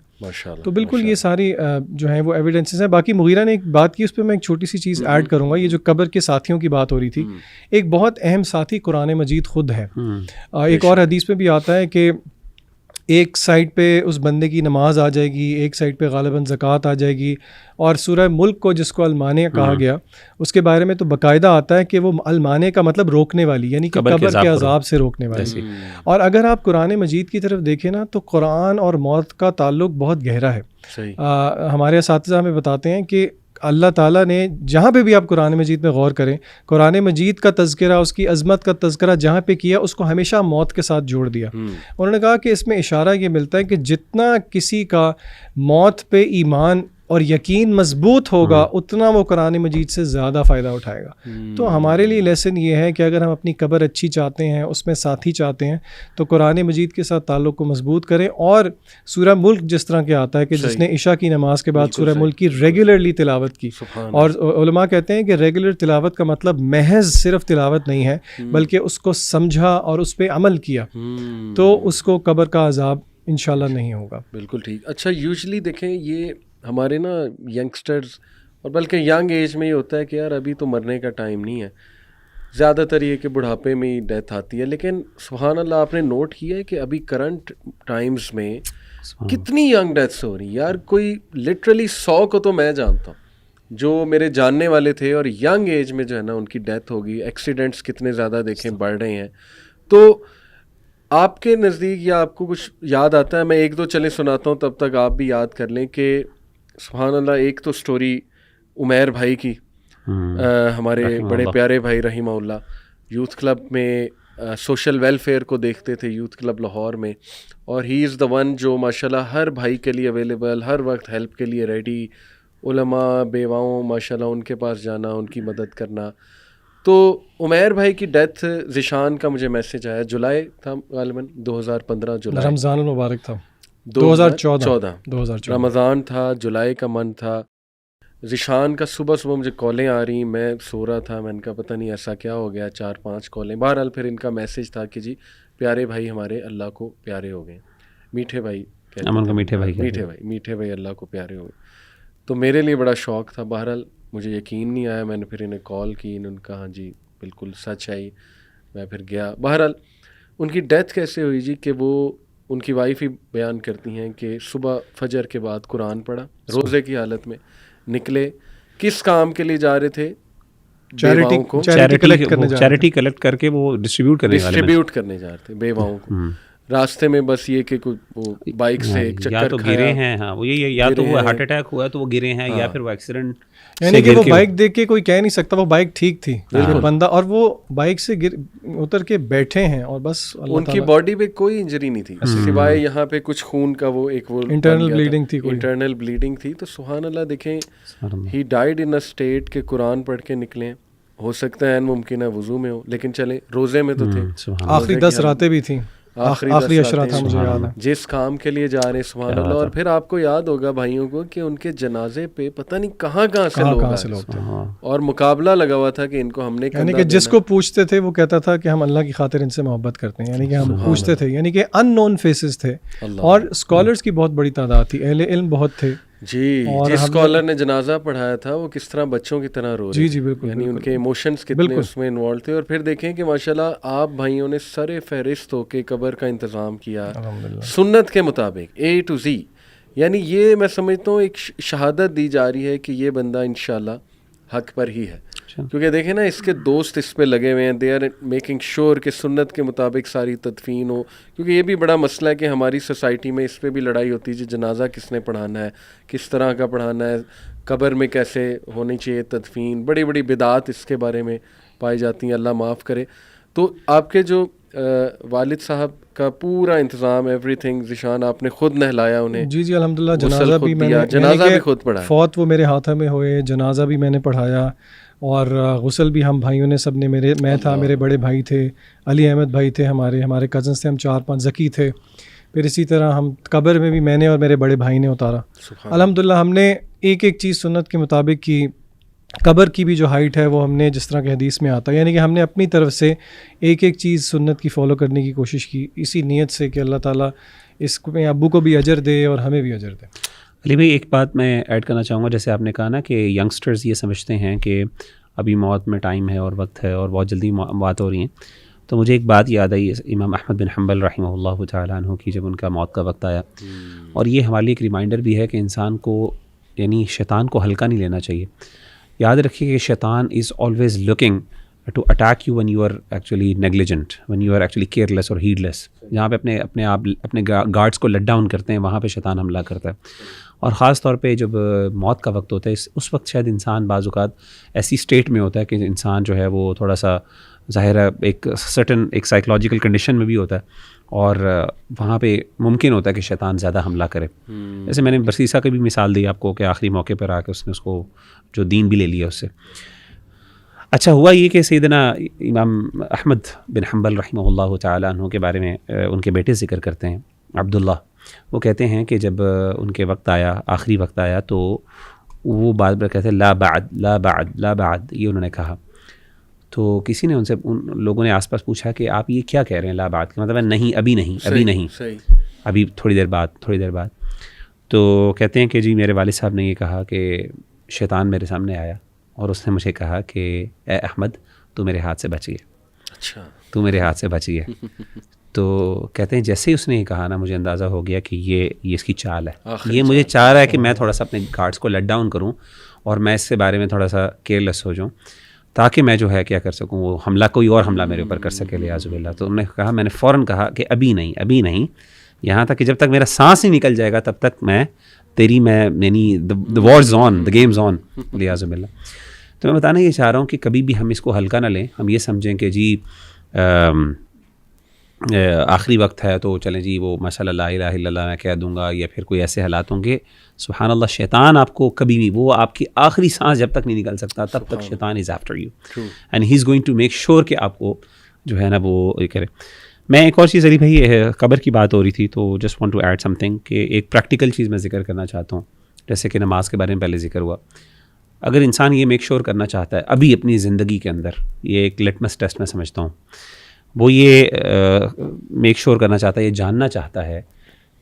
تو بالکل یہ ساری جو ہیں وہ ایویڈنسز ہیں. باقی مغیرہ نے ایک بات کی, اس پہ میں ایک چھوٹی سی چیز ایڈ کروں گا. یہ جو قبر کے ساتھیوں کی بات ہو رہی تھی, ایک بہت اہم ساتھی قرآن مجید خود ہے. ایک اور حدیث میں بھی آتا ہے کہ ایک سائڈ پہ اس بندے کی نماز آ جائے گی, ایک سائڈ پہ غالباً زکوٰۃ آ جائے گی, اور سورہ ملک کو جس کو المانے کہا گیا اس کے بارے میں تو باقاعدہ آتا ہے کہ وہ المانے کا مطلب روکنے والی, یعنی کہ قبر کے عذاب سے روکنے والی. اور اگر آپ قرآن مجید کی طرف دیکھیں نا, تو قرآن اور موت کا تعلق بہت گہرا ہے. ہمارے اساتذہ ہمیں بتاتے ہیں کہ اللہ تعالیٰ نے جہاں پہ بھی آپ قرآن مجید میں غور کریں, قرآن مجید کا تذکرہ, اس کی عظمت کا تذکرہ جہاں پہ کیا, اس کو ہمیشہ موت کے ساتھ جوڑ دیا. انہوں نے کہا کہ اس میں اشارہ یہ ملتا ہے کہ جتنا کسی کا موت پہ ایمان اور یقین مضبوط ہوگا اتنا وہ قرآن مجید سے زیادہ فائدہ اٹھائے گا. تو ہمارے لیے لیسن یہ ہے کہ اگر ہم اپنی قبر اچھی چاہتے ہیں, اس میں ساتھی چاہتے ہیں, تو قرآن مجید کے ساتھ تعلق کو مضبوط کریں. اور سورہ ملک جس طرح کے آتا ہے کہ جس نے عشاء کی نماز کے بعد سورہ ملک کی ریگولرلی تلاوت کی, اور علماء کہتے ہیں کہ ریگولر تلاوت کا مطلب محض صرف تلاوت نہیں ہے بلکہ اس کو سمجھا اور اس پہ عمل کیا, تو اس کو قبر کا عذاب انشاءاللہ نہیں ہوگا. بالکل ٹھیک. اچھا یوزلی دیکھیں یہ ہمارے نا ینگسٹرز اور بلکہ ینگ ایج میں یہ ہوتا ہے کہ یار ابھی تو مرنے کا ٹائم نہیں ہے, زیادہ تر یہ کہ بڑھاپے میں ہی ڈیتھ آتی ہے. لیکن سبحان اللہ آپ نے نوٹ کیا ہے کہ ابھی کرنٹ ٹائمز میں کتنی ینگ ڈیتھس ہو رہی ہیں یار. کوئی لٹرلی 100 کو تو میں جانتا ہوں جو میرے جاننے والے تھے اور ینگ ایج میں جو ہے نا ان کی ڈیتھ ہوگی. ایکسیڈنٹس کتنے زیادہ دیکھیں بڑھ رہے ہیں. تو آپ کے نزدیک یا آپ کو کچھ یاد آتا ہے؟ میں ایک دو چلیں سناتا ہوں تب تک آپ بھی یاد کر لیں کہ سبحان اللہ. ایک تو سٹوری عمیر بھائی کی, ہمارے بڑے پیارے بھائی رحمہ اللہ, یوتھ کلب میں سوشل ویلفیئر کو دیکھتے تھے یوتھ کلب لاہور میں, اور ہی از دا ون جو ماشاءاللہ ہر بھائی کے لیے اویلیبل, ہر وقت ہیلپ کے لیے ریڈی. علماء بیواؤں ماشاءاللہ ان کے پاس جانا, ان کی مدد کرنا. تو عمیر بھائی کی ڈیتھ ذیشان کا مجھے میسج آیا, جولائی تھا غالباً 2015 جولائی, رمضان المبارک تھا 2014 رمضان تھا, جولائی کا منتھ تھا. ذیشان کا صبح صبح مجھے کالیں آ رہی, میں سو رہا تھا, میں نے کہا پتہ نہیں ایسا کیا ہو گیا, 4-5 کالیں. بہرحال پھر ان کا میسج تھا کہ جی پیارے بھائی ہمارے اللہ کو پیارے ہو گئے, میٹھے بھائی, میٹھے بھائی اللہ کو پیارے ہو گئے. تو میرے لیے بڑا شوق تھا. بہرحال مجھے یقین نہیں آیا, میں نے پھر انہیں کال کی, انہوں نے کہا ہاں جی بالکل سچ ہے. میں پھر گیا. بہرحال ان کی ڈیتھ کیسے ہوئی جی کہ وہ ان کی وائف ہی بیان کرتی ہیں کہ صبح فجر کے بعد قرآن پڑھا, روزے کی حالت میں نکلے. کس کام کے لیے جا رہے تھے؟ چیریٹی کلیکٹ کر کے وہ ڈسٹریبیوٹ کرنے جا رہے تھے بیواؤں کو. راستے میں بس یہ کہ وہ بائک سے ایک چکر یا تو گرے ہیں, ہاں وہ یہ یا تو وہ ہارٹ اٹیک ہوا تو وہ گرے ہیں, یا پھر وہ ایکسیڈنٹ, یعنی کہ وہ بائک دیکھ کے کوئی کہہ نہیں سکتا وہ بائک ٹھیک تھی بندہ, اور وہ بائک سے اتر کے بیٹھے ہیں اور بس ان کی باڈی پہ کوئی انجری نہیں تھی سوائے یہاں پہ کچھ خون کا وہ ایک وہ انٹرنل بلیڈنگ تھی. تو سبحان اللہ دیکھیں ہی ڈائیڈ ان اے اسٹیٹ کہ قرآن پڑھ کے نکلیں. ہو سکتا ہے ممکن ہے وضو میں ہو, لیکن چلیں روزے میں تو تھے, آخری 10 راتیں بھی تھیں, آخری اشرا تھا مجھے یاد ہے, جس کام کے لیے جا رہے ہیں سبحان اللہ. اور پھر آپ کو یاد ہوگا بھائیوں کو کہ ان کے جنازے پہ پتہ نہیں کہاں سے لوگ تھے, اور مقابلہ لگا ہوا تھا کہ ان کو ہم نے, یعنی کہ جس کو پوچھتے تھے وہ کہتا تھا کہ ہم اللہ کی خاطر ان سے محبت کرتے ہیں, یعنی کہ ہم پوچھتے تھے, یعنی کہ ان نون فیسز تھے, اور اسکالرس کی بہت بڑی تعداد تھی, اہل علم بہت تھے. جی جس اسکالر نے جنازہ پڑھایا تھا وہ کس طرح بچوں کی طرح رو رہے, جی بالکل, یعنی ان کے ایموشنز کتنے اس میں انوالو تھے. اور پھر دیکھیں کہ ماشاءاللہ آپ بھائیوں نے سر فہرست ہو کے قبر کا انتظام کیا سنت کے مطابق A to Z. یعنی یہ میں سمجھتا ہوں ایک شہادت دی جا رہی ہے کہ یہ بندہ انشاءاللہ حق پر ہی ہے, کیونکہ دیکھیں نا اس کے دوست اس پہ لگے ہوئے ہیں, دے آر میکنگ شور کہ سنت کے مطابق ساری تدفین ہو. کیونکہ یہ بھی بڑا مسئلہ ہے کہ ہماری سوسائٹی میں اس پہ بھی لڑائی ہوتی ہے, جنازہ کس نے پڑھانا ہے, کس طرح کا پڑھانا ہے, قبر میں کیسے ہونی چاہیے تدفین, بڑی بڑی بدعات اس کے بارے میں پائی جاتی ہیں, اللہ معاف کرے. تو آپ کے جو والد صاحب کا پورا انتظام ایوری تھنگ ذیشان آپ نے خود نہلایا انہیں؟ جی الحمدللہ, جنازہ بھی خود پڑھایا, فوت وہ میرے ہاتھوں میں ہوئے, جنازہ بھی میں نے پڑھایا, اور غسل بھی ہم بھائیوں نے سب نے, میں تھا, میرے بڑے بھائی تھے, علی احمد بھائی تھے, ہمارے کزنس تھے, ہم 4-5 ذکی تھے. پھر اسی طرح ہم قبر میں بھی میں نے اور میرے بڑے بھائی نے اتارا. الحمدللہ ہم نے ایک چیز سنت کے مطابق کی. قبر کی بھی جو ہائٹ ہے وہ ہم نے جس طرح کہ حدیث میں آتا ہے, یعنی کہ ہم نے اپنی طرف سے ایک چیز سنت کی فالو کرنے کی کوشش کی, اسی نیت سے کہ اللہ تعالیٰ اس کو ابو کو بھی اجر دے اور ہمیں بھی اجر دے. علی بھائی ایک بات میں ایڈ کرنا چاہوں گا, جیسے آپ نے کہا نا کہ ینگسٹرز یہ سمجھتے ہیں کہ ابھی موت میں ٹائم ہے اور وقت ہے اور بہت جلدی بات ہو رہی ہیں, تو مجھے ایک بات یاد آئی امام احمد بن حنبل رحمہ اللہ تعالیٰ عنہ کی, جب ان کا موت کا وقت آیا, اور یہ ہمارے لیے ایک ریمائنڈر بھی ہے کہ انسان کو یعنی شیطان کو ہلکا نہیں لینا چاہیے. یاد رکھیے کہ شیطان is always looking to attack you when you are actually negligent, when you are actually careless or heedless. جہاں پہ اپنے گارڈس کو لٹ ڈاؤن کرتے ہیں وہاں پہ شیطان حملہ کرتا ہے. اور خاص طور پہ جب موت کا وقت ہوتا ہے اس وقت شاید انسان بعض اوقات ایسی اسٹیٹ میں ہوتا ہے کہ انسان جو ہے وہ تھوڑا سا ظاہر ہے ایک سرٹن ایک سائیکولوجیکل کنڈیشن میں بھی ہوتا ہے, اور وہاں پہ ممکن ہوتا ہے کہ شیطان زیادہ حملہ کرے. جیسے میں نے برسیسا کی بھی مثال دی آپ کو کہ آخری موقع پر آ کے اس نے اس کو جو دین بھی لے لیا اس سے. اچھا ہوا یہ کہ سیدنا امام احمد بن حنبل رحمہ اللہ تعالیٰ عنہ کے بارے میں ان کے بیٹے ذکر کرتے ہیں عبداللہ. وہ کہتے ہیں کہ جب ان کے وقت آیا, آخری وقت آیا, تو وہ بار بار کہتے ہیں لا بعد لا بعد لا بعد, یہ انہوں نے کہا. تو کسی نے ان سے, ان لوگوں نے آس پاس پوچھا کہ آپ یہ کیا کہہ رہے ہیں لا بعد کا مطلب ہے نہیں, ابھی نہیں, ابھی نہیں, ابھی تھوڑی دیر بعد, تھوڑی دیر بعد. تو کہتے ہیں کہ جی میرے والد صاحب نے یہ کہا کہ شیطان میرے سامنے آیا اور اس نے مجھے کہا کہ اے احمد تو میرے ہاتھ سے بچ گئے. اچھا, تو میرے ہاتھ سے بچ گئے. تو کہتے ہیں جیسے ہی اس نے یہ کہا نا, مجھے اندازہ ہو گیا کہ یہ اس کی چال ہے, یہ مجھے چاہ رہا ہے کہ میں تھوڑا سا اپنے گارڈس کو لیٹ ڈاؤن کروں اور میں اس سے بارے میں تھوڑا سا کیئرلیس ہو جاؤں, تاکہ میں جو ہے کیا کر سکوں, وہ حملہ کوئی اور حملہ میرے اوپر کر سکے لیاذ باللہ. تو انہوں نے کہا, میں نے فوراً کہا کہ ابھی نہیں, ابھی نہیں, یہاں تک کہ جب تک میرا سانس نہیں نکل جائے گا تب تک میں تیری میں یعنی دا وارز آن, دا گیمز آن لیاذ باللہ. تو میں بتانا یہ چاہ رہا ہوں کہ کبھی بھی ہم اس کو ہلکا نہ لیں. ہم یہ سمجھیں کہ جی آخری وقت ہے تو چلیں جی وہ ماشاء اللہ لا الہ الا اللہ میں کہہ دوں گا, یا پھر کوئی ایسے حالات ہوں گے. سبحان اللہ, شیطان آپ کو کبھی بھی, وہ آپ کی آخری سانس جب تک نہیں نکل سکتا تب تک شیطان is after you and he is going to make sure کہ آپ کو جو ہے نا وہ یہ کرے. میں ایک اور چیز علی بھائی, قبر کی بات ہو رہی تھی تو just want to add something کہ ایک پریکٹیکل چیز میں ذکر کرنا چاہتا ہوں. جیسے کہ نماز کے بارے میں پہلے ذکر ہوا, اگر انسان یہ میک شیور کرنا چاہتا ہے ابھی اپنی زندگی کے اندر, یہ ایک لٹمس ٹیسٹ میں سمجھتا ہوں, وہ یہ میک شیور کرنا چاہتا ہے, یہ جاننا چاہتا ہے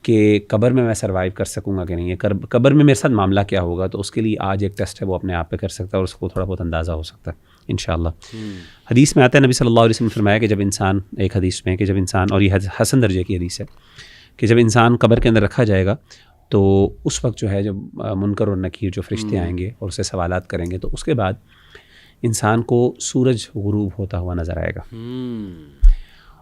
کہ قبر میں سروائیو کر سکوں گا کہ نہیں, قبر میں میرے ساتھ معاملہ کیا ہوگا. تو اس کے لیے آج ایک ٹیسٹ ہے, وہ اپنے آپ پہ کر سکتا ہے اور اس کو تھوڑا بہت اندازہ ہو سکتا ہے انشاءاللہ. حدیث میں آتا ہے, نبی صلی اللہ علیہ وسلم نے فرمایا کہ جب انسان, ایک حدیث میں کہ جب انسان, اور یہ حسن درجے کی حدیث ہے, کہ جب انسان قبر کے اندر رکھا جائے گا تو اس وقت جو ہے جب منکر اور نکیر جو فرشتے آئیں گے اور اسے سوالات کریں گے, تو اس کے بعد انسان کو سورج غروب ہوتا ہوا نظر آئے گا.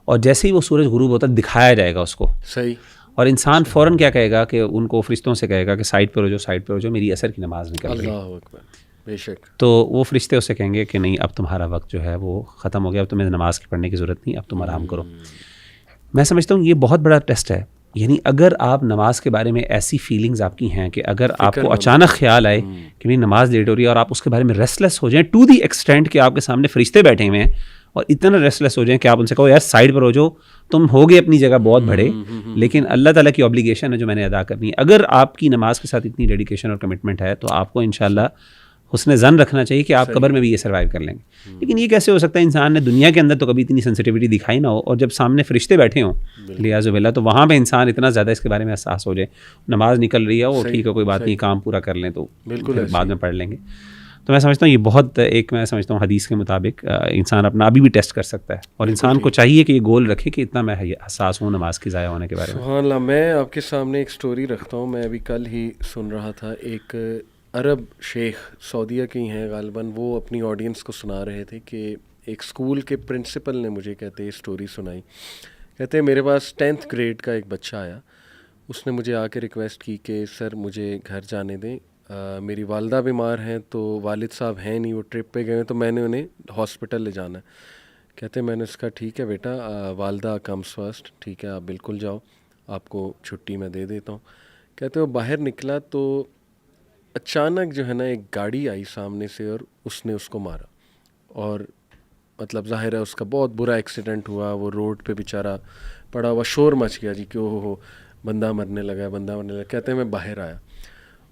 اور جیسے ہی وہ سورج غروب ہوتا دکھایا جائے گا اس کو, صحیح, اور انسان فوراً کیا کہے گا کہ ان کو فرشتوں سے کہے گا کہ سائڈ پہ ہو جاؤ, سائڈ پہ ہو جاؤ, میری عصر کی نماز نکل رہی ہے. اللہ اکبر, بے شک. تو وہ فرشتے اسے کہیں گے کہ نہیں اب تمہارا وقت جو ہے وہ ختم ہو گیا, اب تمہیں نماز کی پڑھنے کی ضرورت نہیں, اب تم آرام کرو. میں سمجھتا ہوں یہ بہت بڑا ٹیسٹ ہے. یعنی اگر آپ نماز کے بارے میں ایسی فیلنگز آپ کی ہیں کہ اگر آپ کو اچانک خیال آئے کہ میری نماز لیٹ ہو رہی ہے اور آپ اس کے بارے میں ریسٹلیس ہو جائیں ٹو دی ایکسٹینٹ کہ آپ کے سامنے فرشتے بیٹھے ہوئے ہیں اور اتنا ریسٹلیس ہو جائیں کہ آپ ان سے کہو یار سائڈ پر ہو جاؤ, تم ہوگے اپنی جگہ بہت بڑے, لیکن اللہ تعالیٰ کی اوبلیگیشن ہے جو میں نے ادا کرنی ہے. اگر آپ کی نماز کے ساتھ اتنی ڈیڈیکیشن اور کمٹمنٹ ہے تو آپ کو انشاءاللہ حسن ظن رکھنا چاہیے کہ آپ قبر میں بھی یہ سروائیو کر لیں گے. لیکن یہ کیسے ہو سکتا ہے, انسان نے دنیا کے اندر تو کبھی اتنی سینسٹیوٹی دکھائی نہ ہو, اور جب سامنے فرشتے بیٹھے ہوں لیاذ باللہ تو وہاں پہ انسان اتنا زیادہ اس کے بارے میں احساس ہو جائے, نماز نکل رہی ہے وہ ٹھیک ہے کوئی بات نہیں, کام پورا کر لیں تو بعد میں پڑھ لیں گے. تو میں سمجھتا ہوں یہ بہت ایک, میں سمجھتا ہوں حدیث کے مطابق انسان اپنا ابھی بھی ٹیسٹ کر سکتا ہے, اور انسان کو چاہیے کہ یہ گول رکھے کہ اتنا میں حساس ہوں نماز کی ضائع ہونے کے بارے میں. سبحان اللہ. میں آپ کے سامنے ایک سٹوری رکھتا ہوں. میں ابھی کل ہی سن رہا تھا, ایک عرب شیخ سعودیہ کے ہی ہیں غالباً, وہ اپنی آڈینس کو سنا رہے تھے کہ ایک اسکول کے پرنسپل نے مجھے کہتے یہ سٹوری سنائی. کہتے میرے پاس 10th گریڈ کا ایک بچہ آیا, اس نے مجھے آ کے ریکویسٹ کی کہ سر مجھے گھر جانے دیں, میری والدہ بیمار ہیں تو والد صاحب ہیں نہیں, وہ ٹرپ پہ گئے ہیں تو میں نے انہیں ہاسپٹل لے جانا ہے. کہتے میں نے اس کا ٹھیک ہے بیٹا, والدہ کمز فرسٹ, ٹھیک ہے آپ بالکل جاؤ, آپ کو چھٹی میں دے دیتا ہوں. کہتے وہ باہر نکلا تو اچانک جو ہے نا ایک گاڑی آئی سامنے سے اور اس نے اس کو مارا, اور مطلب ظاہر ہے اس کا بہت برا ایکسیڈنٹ ہوا, وہ روڈ پہ بیچارہ پڑا ہوا, شور مچ گیا جی کہ ہو بندہ مرنے لگا ہے, بندہ مرنے لگا. کہتے ہیں میں باہر آیا,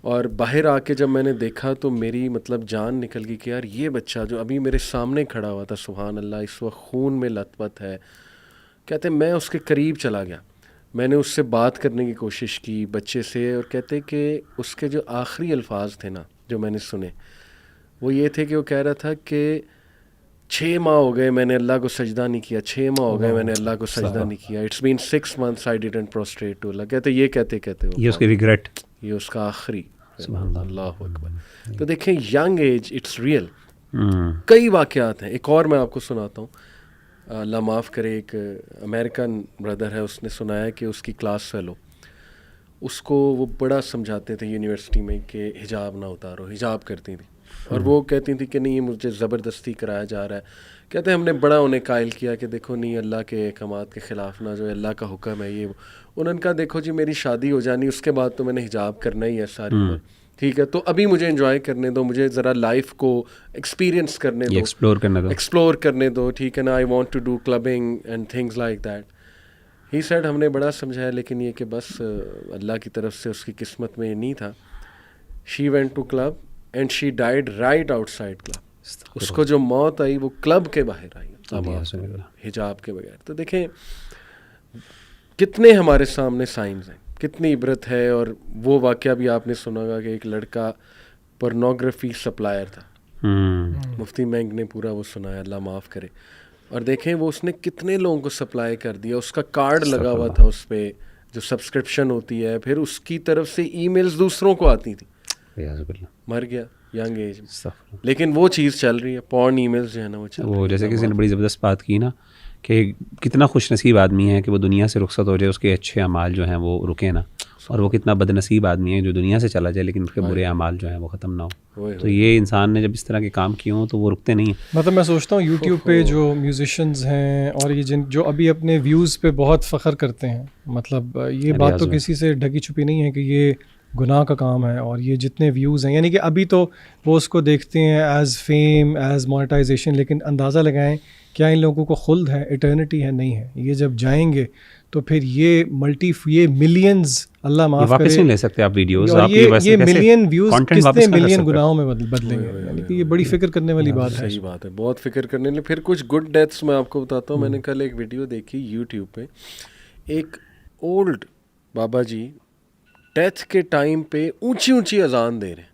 اور باہر آ کے جب میں نے دیکھا تو میری مطلب جان نکل گئی کہ یار یہ بچہ جو ابھی میرے سامنے کھڑا ہوا تھا, سبحان اللہ, اس وقت خون میں لت پت ہے. کہتے میں اس کے قریب چلا گیا, میں نے اس سے بات کرنے کی کوشش کی بچے سے, اور کہتے کہ اس کے جو آخری الفاظ تھے نا جو میں نے سنے وہ یہ تھے کہ وہ کہہ رہا تھا کہ 6 ماہ ہو گئے میں نے اللہ کو سجدہ نہیں کیا, 6 ماہ ہو گئے میں نے اللہ کو سجدہ نہیں کیا, it's been 6 months I didn't prostrate to Allah. کہتے یہ کہتے یہ اس کی ریگریٹ, یہ اس کا آخری. اللہ اکبر. تو دیکھیں ینگ ایج اٹس ریئل, کئی واقعات ہیں. ایک اور میں آپ کو سناتا ہوں, اللہ معاف کرے, ایک امریکن بردر ہے, اس نے سنایا کہ اس کی کلاس فیلو, اس کو وہ بڑا سمجھاتے تھے یونیورسٹی میں کہ حجاب نہ اتارو, حجاب کرتی تھی. اور وہ کہتی تھیں کہ نہیں یہ مجھے زبردستی کرایا جا رہا ہے. کہتے ہیں ہم نے بڑا انہیں قائل کیا کہ دیکھو نہیں اللہ کے احکامات کے خلاف نہ جو اللہ کا حکم ہے یہ. انہوں نے کہا دیکھو جی میری شادی ہو جانی اس کے بعد تو میں نے حجاب کرنا ہی ہے ساری عمر, ٹھیک ہے, تو ابھی مجھے انجوائے کرنے دو, مجھے ذرا لائف کو ایکسپیرینس کرنے دو, ایکسپلور کرنے دو, ٹھیک ہے نا. I want to do clubbing and things like that. He said ہم نے بڑا سمجھایا لیکن یہ کہ بس اللہ کی طرف سے اس کی قسمت میں یہ نہیں تھا. She went to club and she died right outside club. اس کو جو موت آئی وہ کلب کے باہر آئی حجاب کے بغیر. تو دیکھیں کتنے ہمارے سامنے سائنز ہیں, کتنی عبرت ہے. اور وہ واقعہ بھی آپ نے سنا ہوگا کہ ایک لڑکا پورنوگرافی سپلائر تھا, مفتی مینگ نے پورا وہ سنایا, اللہ معاف کرے. اور دیکھیں وہ اس نے کتنے لوگوں کو سپلائی کر دیا, اس کا کارڈ لگا ہوا تھا اس پہ جو سبسکرپشن ہوتی ہے, پھر اس کی طرف سے ای میلز دوسروں کو آتی تھی. مر گیا ینگ ایج میں, لیکن وہ چیز چل رہی ہے, پورن ای میلز جو ہے نا وہ چل رہی ہے. وہ جیسے کسی نے بڑی زبردست بات کی نا کہ کتنا خوش نصیب آدمی ہے کہ وہ دنیا سے رخصت ہو جائے, اس کے اچھے اعمال جو ہیں وہ رکے نا, اور وہ کتنا بد نصیب آدمی ہے جو دنیا سے چلا جائے لیکن اس کے برے اعمال جو ہیں وہ ختم نہ ہو. تو یہ انسان نے جب اس طرح کے کام کیے ہوں تو وہ رکتے نہیں ہیں. مطلب میں سوچتا ہوں یوٹیوب پہ جو میوزیشینز ہیں اور یہ جو ابھی اپنے ویوز پہ بہت فخر کرتے ہیں, مطلب یہ بات تو کسی سے ڈھکی چھپی نہیں ہے کہ یہ گناہ کا کام ہے. اور یہ جتنے ویوز ہیں یعنی کہ ابھی تو وہ اس کو دیکھتے ہیں ایز فیم, ایز مونیٹائزیشن, لیکن اندازہ لگائیں کیا ان لوگوں کو خلد ہے, ایٹرنٹی ہے, نہیں ہے. یہ جب جائیں گے تو پھر یہ ملینز, اللہ معاف کرے, واپس نہیں لے سکتے آپ ویڈیوز, آپ یہ ملین ویوز کتنے ملین گناہوں میں بدلیں گے. یعنی کہ یہ بڑی فکر کرنے والی بات ہے. صحیح بات ہے, بہت فکر کرنے لیں. پھر کچھ گڈ ڈیتھس میں آپ کو بتاتا ہوں. میں نے کل ایک ویڈیو دیکھی یوٹیوب پہ, ایک اولڈ بابا جی ڈیتھ کے ٹائم پہ اونچی اونچی اذان دے رہے ہیں,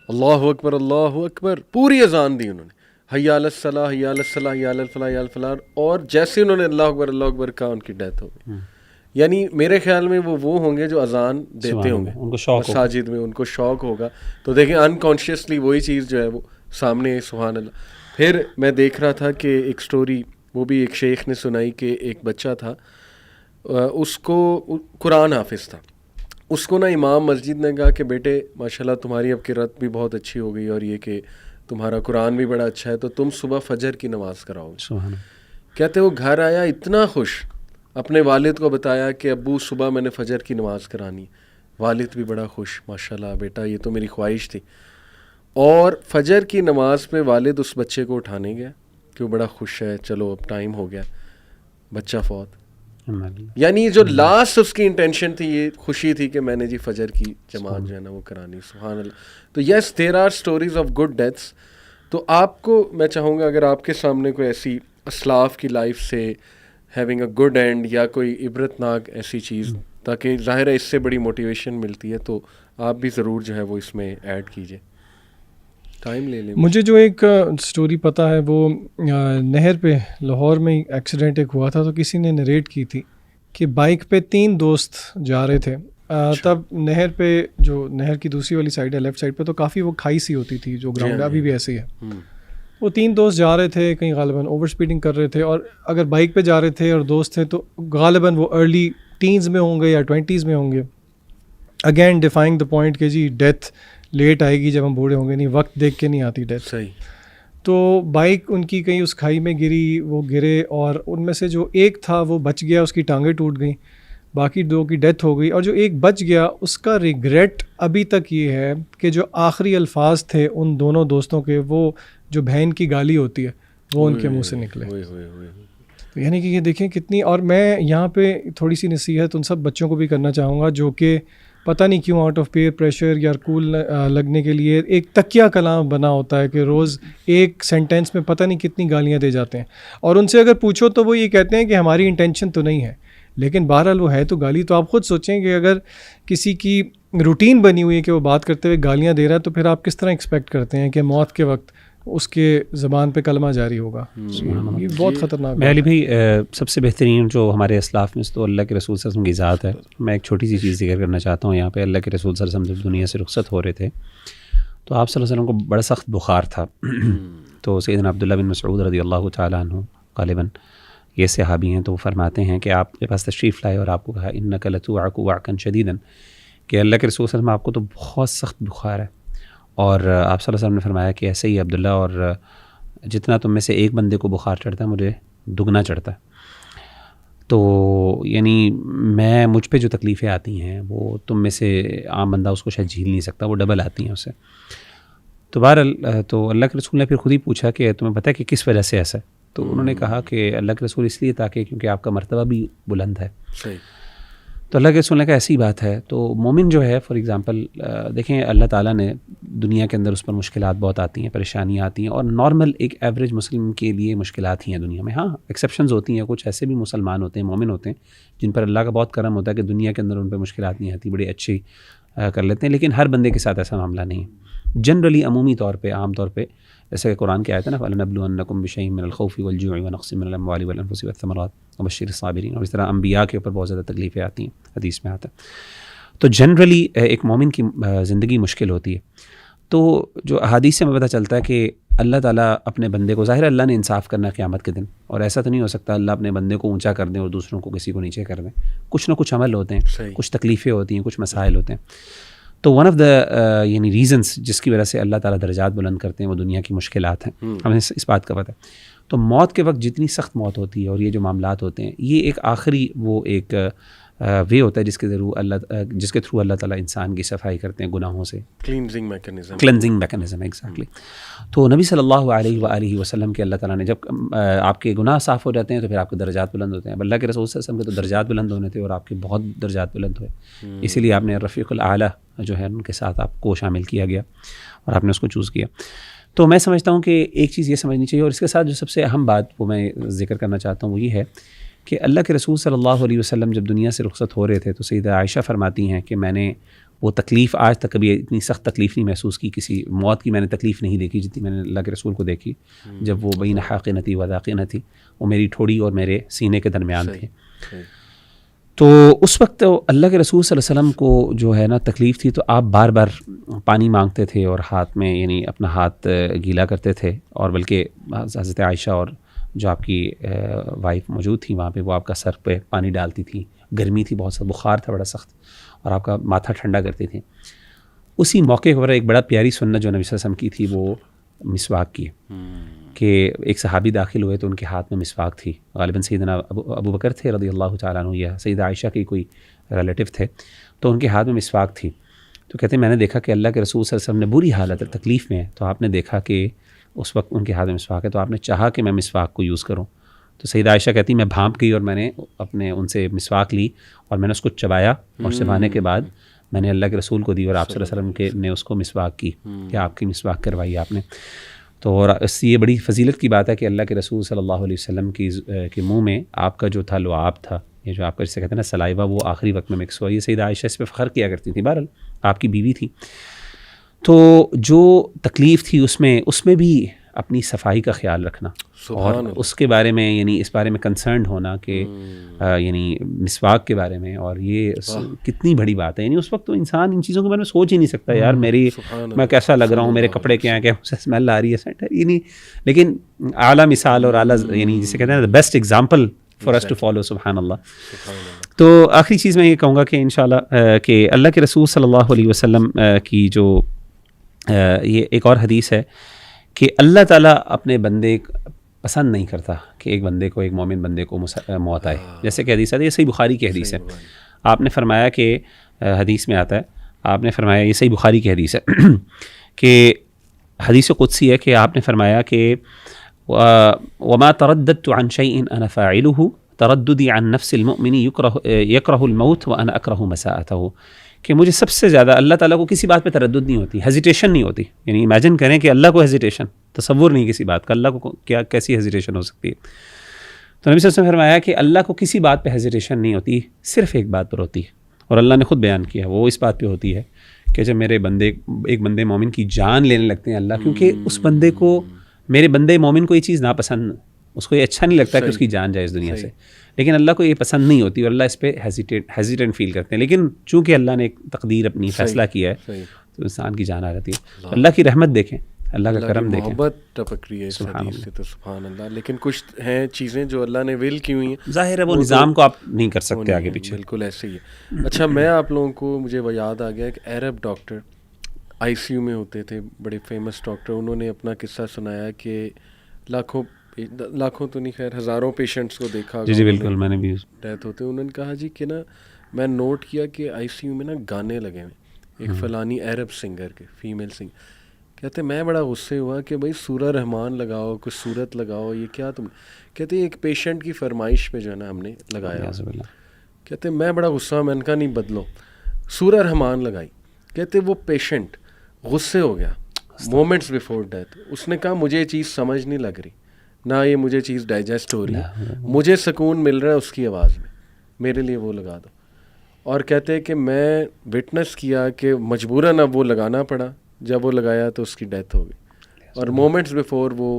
اللہ اکبر اللہ اکبر, پوری اذان دی انہوں نے, حی علی الصلاۃ حی علی الصلاۃ حی علی الفلاح حی علی الفلاح, اور جیسے انہوں نے اللہ اکبر کہا ان کی ڈیتھ ہو گئی. یعنی میرے خیال میں وہ ہوں گے جو اذان دیتے ہوں گے مساجد میں, ان کو شوق ہوگا. تو دیکھیں انکانشیسلی وہی چیز جو ہے وہ سامنے, سبحان اللہ. پھر میں دیکھ رہا تھا کہ ایک سٹوری وہ بھی ایک شیخ نے سنائی کہ ایک بچہ تھا, اس کو قرآن حافظ تھا, اس کو نا امام مسجد نے کہا کہ بیٹے ماشاءاللہ تمہاری اب قرأت بھی بہت اچھی ہو گئی اور یہ کہ تمہارا قرآن بھی بڑا اچھا ہے, تو تم صبح فجر کی نماز کراؤ. کہتے وہ گھر آیا اتنا خوش, اپنے والد کو بتایا کہ ابو صبح میں نے فجر کی نماز کرانی. والد بھی بڑا خوش, ماشاءاللہ بیٹا یہ تو میری خواہش تھی. اور فجر کی نماز پہ والد اس بچے کو اٹھانے گیا کہ وہ بڑا خوش ہے, چلو اب ٹائم ہو گیا, بچہ فوت. یعنی جو لاسٹ اس کی انٹینشن تھی یہ خوشی تھی کہ میں نے جی فجر کی جماعت جو ہے نا وہ کرانی. سبحان اللہ. تو yes there are stories of good deaths. تو آپ کو میں چاہوں گا اگر آپ کے سامنے کوئی ایسی اسلاف کی لائف سے ہیونگ اے گڈ اینڈ یا کوئی عبرت ناک ایسی چیز, تاکہ ظاہر ہے اس سے بڑی موٹیویشن ملتی ہے, تو آپ بھی ضرور جو ہے وہ اس میں ایڈ کیجیے. ٹائم لے لیں. مجھے جو ایک سٹوری پتہ ہے وہ نہر پہ لاہور میں ایکسیڈنٹ ایک ہوا تھا, تو کسی نے نریٹ کی تھی کہ بائک پہ 3 دوست جا رہے تھے. تب نہر پہ جو نہر کی دوسری والی سائڈ ہے لیفٹ سائڈ پہ, تو کافی وہ کھائی سی ہوتی تھی جو گراؤنڈ ابھی بھی ایسے ہی ہے. وہ 3 دوست جا رہے تھے, کہیں غالباً اوور اسپیڈنگ کر رہے تھے, اور اگر بائک پہ جا رہے تھے اور دوست تھے تو غالباً وہ ارلی ٹینز میں ہوں گے یا 20s میں ہوں گے. اگین ڈیفائنگ دا پوائنٹ کہ جی ڈیتھ لیٹ آئے گی جب ہم بوڑھے ہوں گے, نہیں وقت دیکھ کے نہیں آتی ڈیتھ. صحیح. تو بائک ان کی کہیں اس کھائی میں گری, وہ گرے, اور ان میں سے جو ایک تھا وہ بچ گیا, اس کی ٹانگیں ٹوٹ گئیں, باقی 2 کی ڈیتھ ہو گئی. اور جو ایک بچ گیا اس کا ریگریٹ ابھی تک یہ ہے کہ جو آخری الفاظ تھے ان دونوں دوستوں کے, وہ جو بہن کی گالی ہوتی ہے وہ ان کے منہ سے نکلے. یعنی کہ یہ دیکھیں کتنی. اور میں یہاں پہ تھوڑی سی نصیحت ان سب بچوں کو بھی کرنا چاہوں گا جو کہ پتہ نہیں کیوں آؤٹ آف پیئر پریشر یا کول لگنے کے لیے ایک تکیہ کلام بنا ہوتا ہے کہ روز ایک سینٹینس میں پتہ نہیں کتنی گالیاں دے جاتے ہیں. اور ان سے اگر پوچھو تو وہ یہ کہتے ہیں کہ ہماری انٹینشن تو نہیں ہے, لیکن بہرحال وہ ہے تو گالی. تو آپ خود سوچیں کہ اگر کسی کی روٹین بنی ہوئی ہے کہ وہ بات کرتے ہوئے گالیاں دے رہا ہے, تو پھر آپ کس طرح ایکسپیکٹ کرتے ہیں کہ موت کے وقت اس کے زبان پہ کلمہ جاری ہوگا. یہ بہت خطرناک ہے. علی بھائی سب سے بہترین جو ہمارے اسلاف میں تو اللہ کے رسول صلی اللہ علیہ وسلم کی ذات ہے. میں ایک چھوٹی سی چیز ذکر کرنا چاہتا ہوں یہاں پہ. اللہ کے رسول صلی اللہ علیہ وسلم جب دنیا سے رخصت ہو رہے تھے تو آپ صلی اللہ علیہ وسلم کو بڑا سخت بخار تھا. تو سیدنا عبداللہ بن مسعود رضی اللہ تعالیٰ عنہ غالباً یہ صحابی ہیں, تو وہ فرماتے ہیں کہ آپ کے پاس تشریف لائے اور آپ کو کہا انک لتوعک وعکا شدیدا, کہ اللہ کے رسول صلی اللہ علیہ وسلم آپ کو تو بہت سخت بخار ہے اور آپ صلی اللہ علیہ وسلم نے فرمایا کہ ایسے ہی عبداللہ، اور جتنا تم میں سے ایک بندے کو بخار چڑھتا ہے مجھے دگنا چڑھتا ہے. تو یعنی مجھ پہ جو تکلیفیں آتی ہیں وہ تم میں سے عام بندہ اس کو شاید جھیل نہیں سکتا، وہ ڈبل آتی ہیں اسے. تو بہرحال تو اللہ کے رسول نے پھر خود ہی پوچھا کہ تمہیں پتہ ہے کہ کس وجہ سے ایسا ہے؟ تو انہوں نے کہا کہ اللہ کے رسول اس لیے تاکہ کیونکہ آپ کا مرتبہ بھی بلند ہے. صحیح. تو اللہ کے رسول نے کہا ایسی بات ہے. تو مومن جو ہے فار ایگزامپل دیکھیں اللہ تعالیٰ نے دنیا کے اندر اس پر مشکلات بہت آتی ہیں، پریشانیاں آتی ہیں، اور نارمل ایک ایوریج مسلم کے لیے مشکلات ہی ہیں دنیا میں. ہاں ایکسیپشنز ہوتی ہیں، کچھ ایسے بھی مسلمان ہوتے ہیں، مومن ہوتے ہیں جن پر اللہ کا بہت کرم ہوتا ہے کہ دنیا کے اندر ان پہ مشکلات نہیں آتی، بڑی اچھی کر لیتے ہیں. لیکن ہر بندے کے ساتھ ایسا معاملہ نہیں ہے. جنرلی عمومی طور پہ، عام طور پہ، جیسے کہ قرآن کی آیت ہے نا فَلَنَبْلُوَنَّكُمْ بِشَيْءٍ مِّنَ الْخَوْفِ وَالْجُوعِ وَنَقْصٍ مِّنَ الْأَمْوَالِ وَالْأَنفُسِ وَالثَّمَرَاتِ وَبَشِّرِ الصَّابِرِينَ. اور اس طرح انبیاء کے اوپر بہت زیادہ تکلیفیں آتی ہیں، حدیث میں آتا ہے. تو جنرلی ایک مومن کی زندگی مشکل ہوتی ہے. تو جو احادیث سے ہمیں پتہ چلتا ہے کہ اللہ تعالیٰ اپنے بندے کو، ظاہر اللہ نے انصاف کرنا قیامت کے دن، اور ایسا تو نہیں ہو سکتا اللہ اپنے بندے کو اونچا کر دیں اور دوسروں کو کسی کو نیچے کر دیں. کچھ نہ کچھ عمل ہوتے ہیں، کچھ تکلیفیں ہوتی ہیں، کچھ مسائل ہوتے ہیں. تو ون آف دا یعنی ریزنس جس کی وجہ سے اللہ تعالیٰ درجات بلند کرتے ہیں وہ دنیا کی مشکلات ہیں. ہمیں اس بات کا پتہ ہے. تو موت کے وقت جتنی سخت موت ہوتی ہے اور یہ جو معاملات ہوتے ہیں، یہ ایک آخری وہ ایک وے ہوتا ہے جس کے تھرو اللہ تعالیٰ انسان کی صفائی کرتے ہیں گناہوں سے. Cleansing mechanism exactly. تو نبی صلی اللہ علیہ وآلہ وسلم کے اللہ تعالیٰ نے جب آپ کے گناہ صاف ہو جاتے ہیں تو پھر آپ کے درجات بلند ہوتے ہیں. اللہ کے رسول صلی اللہ علیہ وسلم کے تو درجات بلند ہونے تھے اور آپ کے بہت درجات بلند ہوئے. اسی لیے آپ نے رفیق الاعلیٰ جو ہے ان کے ساتھ آپ کو شامل کیا گیا اور آپ نے اس کو چوز کیا. تو میں سمجھتا ہوں کہ ایک چیز یہ سمجھنی چاہیے، اور اس کے ساتھ جو سب سے اہم بات وہ میں ذکر کرنا چاہتا ہوں وہ یہ ہے کہ اللہ کے رسول صلی اللہ علیہ وسلم جب دنیا سے رخصت ہو رہے تھے تو سیدہ عائشہ فرماتی ہیں کہ میں نے وہ تکلیف آج تک کبھی اتنی سخت تکلیف نہیں محسوس کی، کسی موت کی میں نے تکلیف نہیں دیکھی جتنی میں نے اللہ کے رسول کو دیکھی جب وہ بین حاقنتی و ذاقنتی، وہ میری ٹھوڑی اور میرے سینے کے درمیان تھے. تو اس وقت اللہ کے رسول صلی اللہ علیہ وسلم کو جو ہے نا تکلیف تھی، تو آپ بار بار پانی مانگتے تھے اور ہاتھ میں یعنی اپنا ہاتھ گیلا کرتے تھے، اور بلکہ حضرت عائشہ اور جو آپ کی وائف موجود تھی وہاں پہ وہ آپ کا سر پہ پانی ڈالتی تھی. گرمی تھی، بہت سخت بخار تھا بڑا سخت، اور آپ کا ماتھا ٹھنڈا کرتی تھی. اسی موقع پر ایک بڑا پیاری سنت جو نبی صلی اللہ علیہ وسلم کی تھی وہ مسواک کی، کہ ایک صحابی داخل ہوئے تو ان کے ہاتھ میں مسواک تھی. غالباً سیدنا ابو بکر تھے رضی اللہ تعالیٰ عنہ، یا سیدہ عائشہ کی کوئی ریلیٹیو تھے، تو ان کے ہاتھ میں مسواک تھی. تو کہتے ہیں میں نے دیکھا کہ اللہ کے رسول صلی اللہ علیہ وسلم نے بری حالت ہے، تکلیف میں ہے، تو آپ نے دیکھا کہ اس وقت ان کے ہاتھ میں مسواک ہے، تو آپ نے چاہا کہ میں مسواک کو یوز کروں. تو سیدہ عائشہ کہتی میں بھانپ گئی اور میں نے اپنے ان سے مسواک لی اور میں نے اس کو چبایا، اور چبانے کے بعد میں نے اللہ کے رسول کو دی اور آپ صلی اللہ علیہ وسلم نے اس کو مسواک کی کہ آپ کی مسواک کروائی آپ نے. تو اور اس یہ بڑی فضیلت کی بات ہے کہ اللہ کے رسول صلی اللہ علیہ وسلم کے منہ میں آپ کا جو تھا لعاب تھا، یہ جو آپ کا جسے کہتے ہیں نا سلائیوا، وہ آخری وقت میں مکس ہوا. یہ سیدہ عائشہ اس پہ فخر کیا کرتی تھی، بہرحال آپ کی بیوی تھی. تو جو تکلیف تھی اس میں بھی اپنی صفائی کا خیال رکھنا اور اس کے بارے میں یعنی اس بارے میں کنسرنڈ ہونا کہ یعنی مسواک کے بارے میں، اور یہ کتنی بڑی بات ہے. یعنی اس وقت تو انسان ان چیزوں کے بارے میں سوچ ہی نہیں سکتا، یار میں کیسا لگ رہا ہوں، میرے کپڑے کیا ہیں، کیا مجھے اسمیل آ رہی ہے یعنی. لیکن اعلیٰ مثال اور اعلیٰ یعنی جسے کہتے ہیں the best example for us to follow. سبحان اللہ. تو آخری چیز میں یہ کہوں گا کہ انشاءاللہ کہ اللہ کے رسول صلی اللہ علیہ وسلم کی جو یہ ایک اور حدیث ہے کہ اللہ تعالیٰ اپنے بندے پسند نہیں کرتا کہ ایک بندے کو، ایک مومن بندے کو موت آئے. جیسے کہ حدیث آتی ہے، یہ صحیح بخاری کی حدیث ہے. آپ نے فرمایا کہ حدیث میں آتا ہے، آپ نے فرمایا، یہ صحیح بخاری کی حدیث ہے کہ حدیث قدسی ہے کہ آپ نے فرمایا کہ وما ترددت عن شيء انا فاعله ترددي عن نفس المؤمن يكره الموت وانا اكره مساءته. کہ مجھے سب سے زیادہ اللہ تعالیٰ کو کسی بات پہ تردد نہیں ہوتی، ہیزیٹیشن نہیں ہوتی. یعنی امیجن کریں کہ اللہ کو ہیزیٹیشن، تصور نہیں کسی بات کا، اللہ کو کیسی ہیزیٹیشن ہو سکتی ہے. تو نبی صلی اللہ علیہ وسلم نے فرمایا کہ اللہ کو کسی بات پہ ہیزیٹیشن نہیں ہوتی، صرف ایک بات پر ہوتی ہے، اور اللہ نے خود بیان کیا وہ اس بات پہ ہوتی ہے کہ جب میرے بندے، ایک بندے مومن کی جان لینے لگتے ہیں اللہ، کیونکہ اس بندے کو، میرے بندے مومن کو یہ چیز ناپسند، اس کو یہ اچھا نہیں لگتا کہ اس کی جان جائے اس دنیا سے، لیکن اللہ کو یہ پسند نہیں ہوتی اور اللہ اس پہ ہیزیٹنٹ فیل کرتے ہیں. لیکن چونکہ اللہ نے ایک تقدیر اپنی فیصلہ کیا ہے تو انسان کی جان آ جاتی ہے. اللہ کی رحمت دیکھیں، اللہ کا کرم دیکھیں، محبت ٹپک رہی ہے اس حدیث سے. تو سبحان اللہ. لیکن کچھ ہیں چیزیں جو اللہ نے ول کی ہوئی ہیں، ظاہر ہے وہ نظام کو آپ نہیں کر سکتے آگے پیچھے. بالکل ایسے ہی ہے. اچھا، میں آپ لوگوں کو، مجھے وہ یاد آ گیا کہ عرب ڈاکٹر آئی سی یو میں ہوتے تھے, بڑے فیمس ڈاکٹر, انہوں نے اپنا قصہ سنایا کہ لاکھوں تو نہیں خیر ہزاروں پیشنٹس کو دیکھا. جی بالکل, میں نے بھی ڈیتھ ہوتے. انہوں نے کہا جی کہ نا میں نوٹ کیا کہ آئی سی یو میں نا گانے لگے ہوئے, ایک فلانی عرب سنگر کے, فیمیل سنگر. کہتے میں بڑا غصے ہوا کہ بھائی سورہ رحمان لگاؤ, کوئی صورت لگاؤ, یہ کیا تم. کہتے ایک پیشنٹ کی فرمائش پہ جو ہے نا ہم نے لگایا. کہتے میں بڑا غصہ, میں نے کہا نہیں بدلو, سورہ رحمان لگائی. کہتے وہ پیشنٹ غصے ہو گیا مومنٹس بیفور ڈیتھ. اس نے کہا مجھے یہ چیز سمجھ نہیں لگ رہی, نہ یہ مجھے چیز ڈائجسٹ ہو رہی ہے, مجھے سکون مل رہا ہے اس کی آواز میں, میرے لیے وہ لگا دو. اور کہتے کہ میں وٹنس کیا کہ مجبوراً اب وہ لگانا پڑا, جب وہ لگایا تو اس کی ڈیتھ ہو گئی. اور مومنٹس بیفور وہ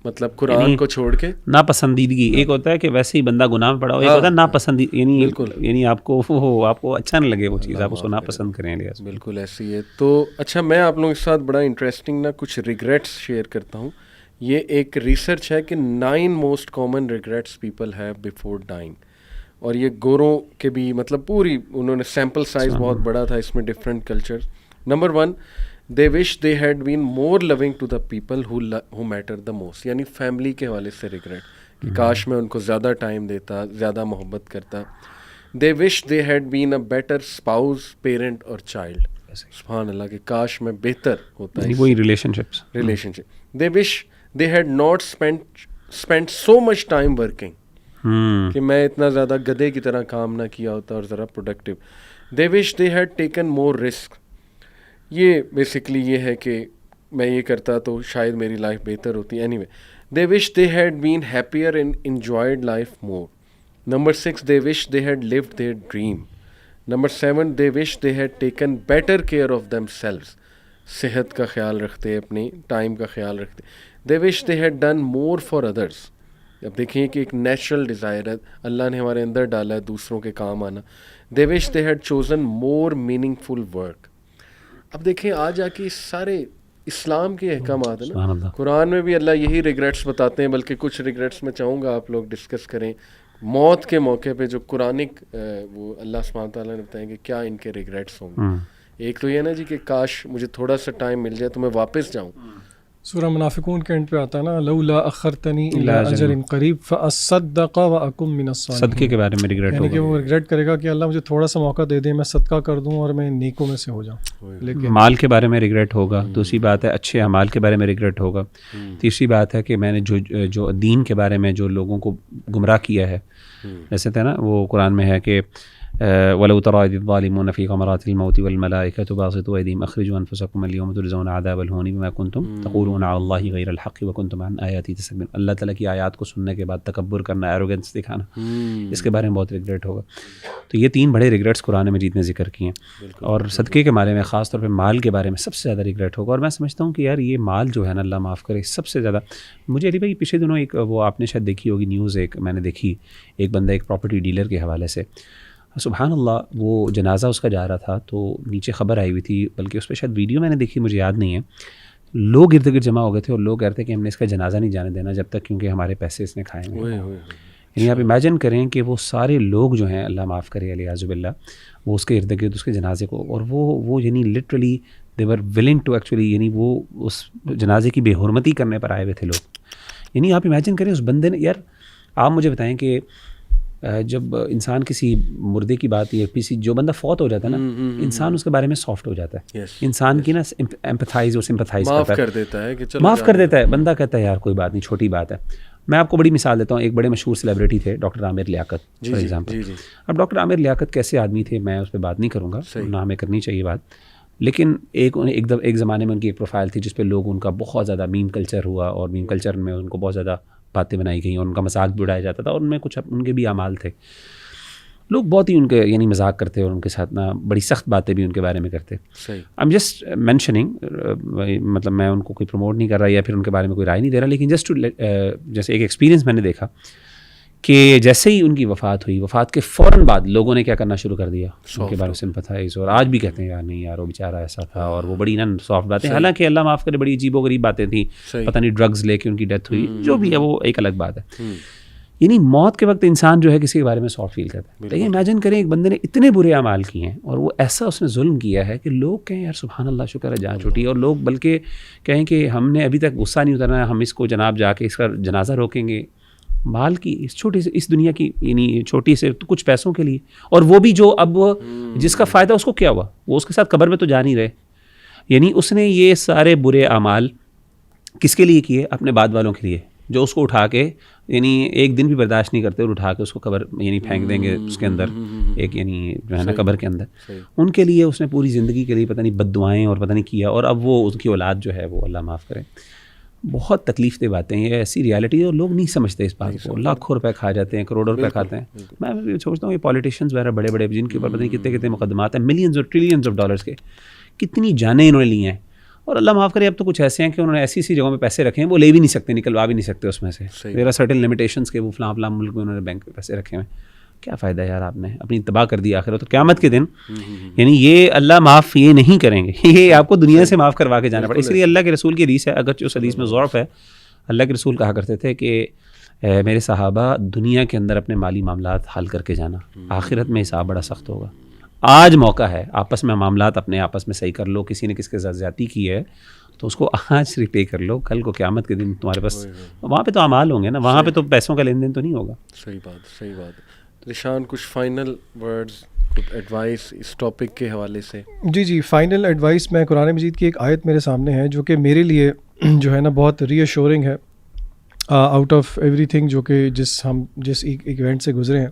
مطلب قرآن کو چھوڑ کے ناپسندیدگی, ایک ہوتا ہے کہ ویسے ہی بندہ گناہ میں پڑا ہو, ایک ہوتا ہے ناپسندیدگی, یعنی آپ کو اچھا نہ لگے وہ چیز, آپ اس کو ناپسند کریں. بالکل ایسی ہے. تو اچھا میں آپ لوگوں کے ساتھ بڑا انٹرسٹنگ نا کچھ ریگریٹس شیئر کرتا ہوں. یہ ایک ریسرچ ہے کہ 9 most common regrets people have before dying. اور یہ گوروں کے بھی مطلب پوری انہوں نے سیمپل سائز بہت بڑا تھا, اس میں different culture. Number 1, they wish they had been more loving to the people who mattered the most. یعنی فیملی کے حوالے سے ریگریٹ کہ کاش میں ان کو زیادہ ٹائم دیتا, زیادہ محبت کرتا. they wish they had been a better spouse, parent اور child. سبحان اللہ, کہ کاش میں بہتر ہوتا ہے وہی relation ship. they wish they had not spent so much time working. کہ میں اتنا زیادہ گدھے کی طرح کام نہ کیا ہوتا اور ذرا productive. they wish they had taken more risk. یہ بیسکلی یہ ہے کہ میں یہ کرتا تو شاید میری لائف بہتر ہوتی. Any way they wish they had been happier and enjoyed life more. Number 6, they wish they had lived their dream. Number 7, they wish they had taken better care of themselves. صحت کا خیال رکھتے, اپنی time کا خیال رکھتے. they wish they had done more for others. اب دیکھیں کہ ایک نیچرل ڈیزائر ہے, اللہ نے ہمارے اندر ڈالا ہے دوسروں کے کام آنا. they wish they had chosen more meaningful work. اب دیکھیں آ جا کے سارے اسلام کے احکامات ہیں نا, قرآن میں بھی اللہ یہی ریگریٹس بتاتے ہیں, بلکہ کچھ ریگریٹس میں چاہوں گا آپ لوگ ڈسکس کریں موت کے موقع پہ, جو قرآنک وہ اللہ سبحانہ تعالیٰ نے بتائیں کہ کیا ان کے ریگریٹس ہوں گے. ایک تو یہ نا جی کہ کاش مجھے تھوڑا سا ٹائم مل جائے تو میں واپس جاؤں. سورہ منافقون کے اینڈ پہ آتا ہے نا, لولا اخرتنی الی اجل قریب فاصدق واکن من الصالحین. صدقے کے بارے میں ریگریٹ ہوگا, یعنی کہ وہ ریگریٹ کرے گا کہ اللہ مجھے تھوڑا سا موقع دے دے, میں صدقہ کر دوں اور میں نیکوں میں سے ہو جاؤں. لیکن مال کے بارے میں ریگریٹ ہوگا. دوسری بات ہے اچھے اعمال کے بارے میں ریگریٹ ہوگا. تیسری بات ہے کہ میں نے جو دین کے بارے میں جو لوگوں کو گمراہ کیا ہے, جیسے تھا نا وہ قرآن میں ہے کہ وَلَوْ تَرَىٰ إِذِ الظَّالِمُونَ فِي غَمَرَاتِ الْمَوْتِ وَالْمَلَائِكَةُ بَاسِطُو أَيْدِيهِمْ أَخْرِجُوا أَنفُسَكُمُ الْيَوْمَ تُجْزَوْنَ عَذَابَ الْهُونِ بِمَا كُنتُمْ تَقُولُونَ عَلَى اللَّهِ غَيْرَ الْحَقِّ وَكُنتُمْ عَنْ آيَاتِهِ تَسْتَكْبِرُونَ. اللہ تعالیٰ کی آیات کو سننے کے بعد تکبر کرنا, ایروگنس دکھانا, اس کے بارے میں بہت ریگریٹ ہوگا. تو یہ 3 بڑے ریگریٹس قرآن مجید نے ذکر کیے ہیں. اور صدقے کے بارے میں, خاص طور پہ مال کے بارے میں سب سے زیادہ ریگریٹ ہوگا. اور میں سمجھتا ہوں کہ یار یہ مال جو ہے نا, اللہ معاف کرے, سب سے زیادہ مجھے علی بھائی پچھلے دنوں ایک وہ آپ نے شاید دیکھی ہوگی نیوز, ایک میں نے دیکھی, ایک بندہ ایک پراپرٹی ڈیلر کے حوالے سے, سبحان اللہ, وہ جنازہ اس کا جا رہا تھا تو نیچے خبر آئی ہوئی تھی, بلکہ اس پہ شاید ویڈیو میں نے دیکھی, مجھے یاد نہیں ہے. لوگ ارد گرد جمع ہو گئے تھے اور لوگ کہتے ہیں کہ ہم نے اس کا جنازہ نہیں جانے دینا جب تک کیونکہ ہمارے پیسے اس نے کھائے ہیں. یعنی آپ امیجن کریں کہ وہ سارے لوگ جو ہیں, اللہ معاف کرے علیہ باللہ, وہ اس کے ارد گرد اس کے جنازے کو, اور وہ یعنی literally they were willing to actually, یعنی وہ اس جنازے کی بے حرمتی کرنے پر آئے ہوئے تھے لوگ. یعنی آپ امیجن کریں اس بندے نے, یار آپ مجھے بتائیں کہ جب انسان کسی مردے کی بات یا کسی جو بندہ فوت ہو جاتا ہے نا, انسان اس کے بارے میں سافٹ ہو جاتا ہے, انسان کی نا ایمپتھائز اور سمپتھائز کرتا ہے, معاف کر دیتا ہے. بندہ کہتا ہے یار کوئی بات نہیں, چھوٹی بات ہے. میں آپ کو بڑی مثال دیتا ہوں, ایک بڑے مشہور سیلیبریٹی تھے doctor Aamir Liaquat for example. اب ڈاکٹر عامر لیاقت کیسے آدمی تھے میں اس پہ بات نہیں کروں گا, نہ ہمیں کرنی چاہیے بات, لیکن ایک زمانے میں ان کی ایک پروفائل تھی جس پہ لوگ ان کا بہت زیادہ میم کلچر ہوا, اور میم کلچر میں ان کو بہت زیادہ باتیں بنائی گئیں اور ان کا مذاق بھی اڑایا جاتا تھا, اور ان میں کچھ ان کے بھی اعمال تھے. لوگ بہت ہی ان کے یعنی مذاق کرتے اور ان کے ساتھ نا بڑی سخت باتیں بھی ان کے بارے میں کرتے. آئی ایم جسٹ مینشننگ, مطلب میں ان کو کوئی پروموٹ نہیں کر رہا یا پھر ان کے بارے میں کوئی رائے نہیں دے رہا, لیکن جسٹ جیسے ایک ایکسپیرینس میں نے دیکھا کہ جیسے ہی ان کی وفات ہوئی, وفات کے فوراً بعد لوگوں نے کیا کرنا شروع کر دیا, ان کے بارے میں سمپتھائز, اور آج بھی کہتے ہیں یار نہیں یار وہ بیچارہ ایسا تھا, اور وہ بڑی نا سافٹ باتیں, حالانکہ اللہ معاف کرے بڑی عجیب و غریب باتیں تھیں, پتہ نہیں ڈرگز لے کے ان کی ڈیتھ ہوئی, جو بھی ہے وہ ایک الگ بات ہے. یعنی موت کے وقت انسان جو ہے کسی کے بارے میں سافٹ فیل کرتا ہے. لیکن امیجن کریں ایک بندے نے اتنے برے اعمال کیے ہیں اور وہ ایسا اس نے ظلم کیا ہے کہ لوگ کہیں یار سبحان اللہ شکر ہے جان چھوٹی, اور لوگ بلکہ کہیں کہ ہم نے ابھی تک غصہ نہیں اترنا, ہم اس کو جناب جا کے اس کا جنازہ روکیں گے مال کی اس چھوٹی سے اس دنیا کی یعنی چھوٹی سے کچھ پیسوں کے لیے. اور وہ بھی جو اب جس کا فائدہ اس کو کیا ہوا, وہ اس کے ساتھ قبر میں تو جا نہیں رہے. یعنی اس نے یہ سارے برے اعمال کس کے لیے کیے؟ اپنے بعد والوں کے لیے, جو اس کو اٹھا کے یعنی ایک دن بھی برداشت نہیں کرتے اور اٹھا کے اس کو قبر یعنی پھینک دیں گے اس کے اندر, ایک یعنی جو ہے نا قبر کے اندر. ان کے لیے اس نے پوری زندگی کے لیے پتہ نہیں بد دعائیں اور پتہ نہیں کیا, اور اب وہ اس کی اولاد جو ہے وہ اللہ معاف کرے. بہت تکلیف دہ باتیں, یہ ایسی ریالٹی ہے اور لوگ نہیں سمجھتے اس بات کو. لاکھوں روپے کھا جاتے ہیں, کروڑوں روپے کھاتے ہیں. میں سوچتا ہوں یہ پالیٹیشینز وغیرہ بڑے بڑے جن کے اوپر پتہ نہیں کتنے کتنے مقدمات ہیں, ملینز اور ٹریلینز آف ڈالرز کے, کتنی جانیں انہوں نے لی ہیں. اور اللہ معاف کرے اب تو کچھ ایسے ہیں کہ انہوں نے ایسی جگہوں میں پیسے رکھے ہیں وہ لے بھی نہیں سکتے, نکلوا بھی نہیں سکتے اس میں سے. ذرا سرٹن لمیٹیشنس کے وہ فلاں فلاں ملک میں انہوں نے بینک میں پیسے رکھے ہیں. کیا فائدہ ہے یار, آپ نے اپنی تباہ کر دی آخرت. تو قیامت کے دن یعنی یہ اللہ معاف یہ نہیں کریں گے, یہ آپ کو دنیا سے معاف کروا کے جانا پڑے. اس لیے اللہ کے رسول کی حدیث ہے, اگرچہ اس حدیث میں ضعف ہے, اللہ کے رسول کہا کرتے تھے کہ میرے صحابہ دنیا کے اندر اپنے مالی معاملات حل کر کے جانا, آخرت میں حساب بڑا سخت ہوگا. آج موقع ہے آپس میں معاملات اپنے آپس میں صحیح کر لو. کسی نے کس کے ساتھ زیادتی کی ہے تو اس کو آج ریپے کر لو, کل کو قیامت کے دن تمہارے پاس وہاں پہ تو اعمال ہوں گے نا, وہاں پہ تو پیسوں کا لین دین تو نہیں ہوگا. صحیح بات. ذیشان کچھ فائنل ورڈز, ایڈوائس اس ٹاپک کے حوالے سے؟ جی فائنل ایڈوائس, میں قرآن مجید کی ایک آیت میرے سامنے ہے جو کہ میرے لیے جو ہے نا بہت ری ایشورنگ ہے آؤٹ آف ایوری تھنگ جو کہ جس ایونٹ سے گزرے ہیں.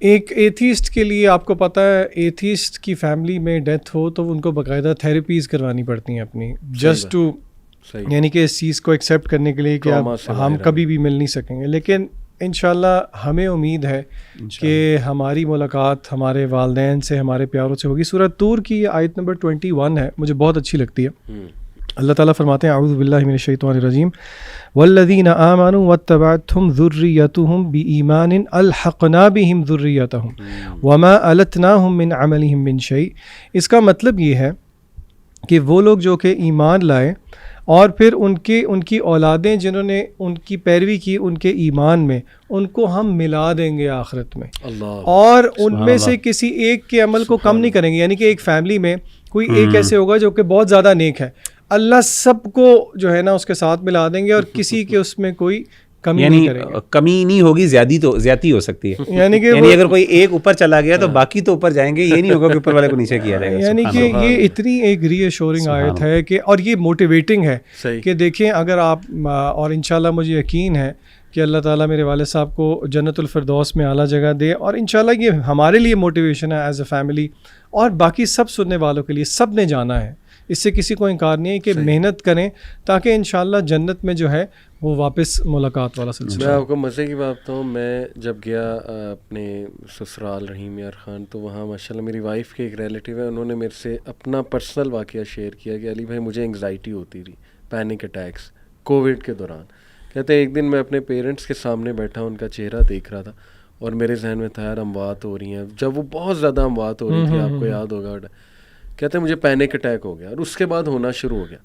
ایک ایتھیسٹ کے لیے آپ کو پتہ ہے, ایتھیسٹ کی فیملی میں ڈیتھ ہو تو ان کو باقاعدہ تھیراپیز کروانی پڑتی ہیں اپنی, جسٹ ٹو یعنی کہ اس چیز کو ایکسیپٹ کرنے کے لیے کہ ہم کبھی بھی مل نہیں سکیں گے. لیکن انشاءاللہ ہمیں امید ہے کہ ہماری ملاقات ہمارے والدین سے, ہمارے پیاروں سے ہوگی. سورۃ طور کی آیت نمبر 21 ہے, مجھے بہت اچھی لگتی ہے. اللہ تعالیٰ فرماتے ہیں اعوذ باللہ من الشیطان الرجیم والذین آمنوا واتبعتهم ذریتهم بإیمان الحقنا بهم ذریتهم وما التناهم من عملهم من شیء. اس کا مطلب یہ ہے کہ وہ لوگ جو کہ ایمان لائے اور پھر ان کی اولادیں جنہوں نے ان کی پیروی کی ان کے ایمان میں, ان کو ہم ملا دیں گے آخرت میں, اور ان میں سے کسی ایک کے عمل کو کم نہیں کریں گے. یعنی کہ ایک فیملی میں کوئی ایک ایسے ہوگا جو کہ بہت زیادہ نیک ہے, اللہ سب کو جو ہے نا اس کے ساتھ ملا دیں گے اور کسی کے اس میں کوئی کمی نہیں کریں گے. کمی نہیں ہوگی, زیادتی ہو سکتی ہے. یعنی کہ اگر کوئی ایک اوپر چلا گیا تو باقی تو اوپر جائیں گے, یہ نہیں ہوگا کہ اوپر والے کو نیچے کیا جائے گا. یعنی کہ یہ اتنی ایک ری ایشورنگ آیت ہے کہ, اور یہ موٹیویٹنگ ہے کہ دیکھیں اگر آپ, اور انشاءاللہ مجھے یقین ہے کہ اللہ تعالیٰ میرے والد صاحب کو جنت الفردوس میں اعلیٰ جگہ دے, اور انشاءاللہ یہ ہمارے لیے موٹیویشن ہے ایز اے فیملی, اور باقی سب سننے والوں کے لیے. سب نے جانا ہے, اس سے کسی کو انکار نہیں ہے کہ محنت کریں تاکہ انشاءاللہ جنت میں جو ہے وہ واپس ملاقات والا سلسلہ. میں آپ کو مزے کی بات بتاؤں, میں جب گیا اپنے سسرال رحیم یار خان, تو وہاں ماشاءاللہ میری وائف کے ایک ریلیٹیو ہے, انہوں نے میرے سے اپنا پرسنل واقعہ شیئر کیا کہ علی بھائی مجھے انگزائٹی ہوتی تھی, پینک اٹیکس کووڈ کے دوران. کہتے ہیں ایک دن میں اپنے پیرنٹس کے سامنے بیٹھا, ان کا چہرہ دیکھ رہا تھا اور میرے ذہن میں تھا یار اموات ہو رہی ہیں, جب وہ بہت زیادہ اموات ہو رہی تھی, آپ کو یاد ہوگا. کہتے ہیں مجھے پینک اٹیک ہو گیا, اور اس کے بعد ہونا شروع ہو گیا.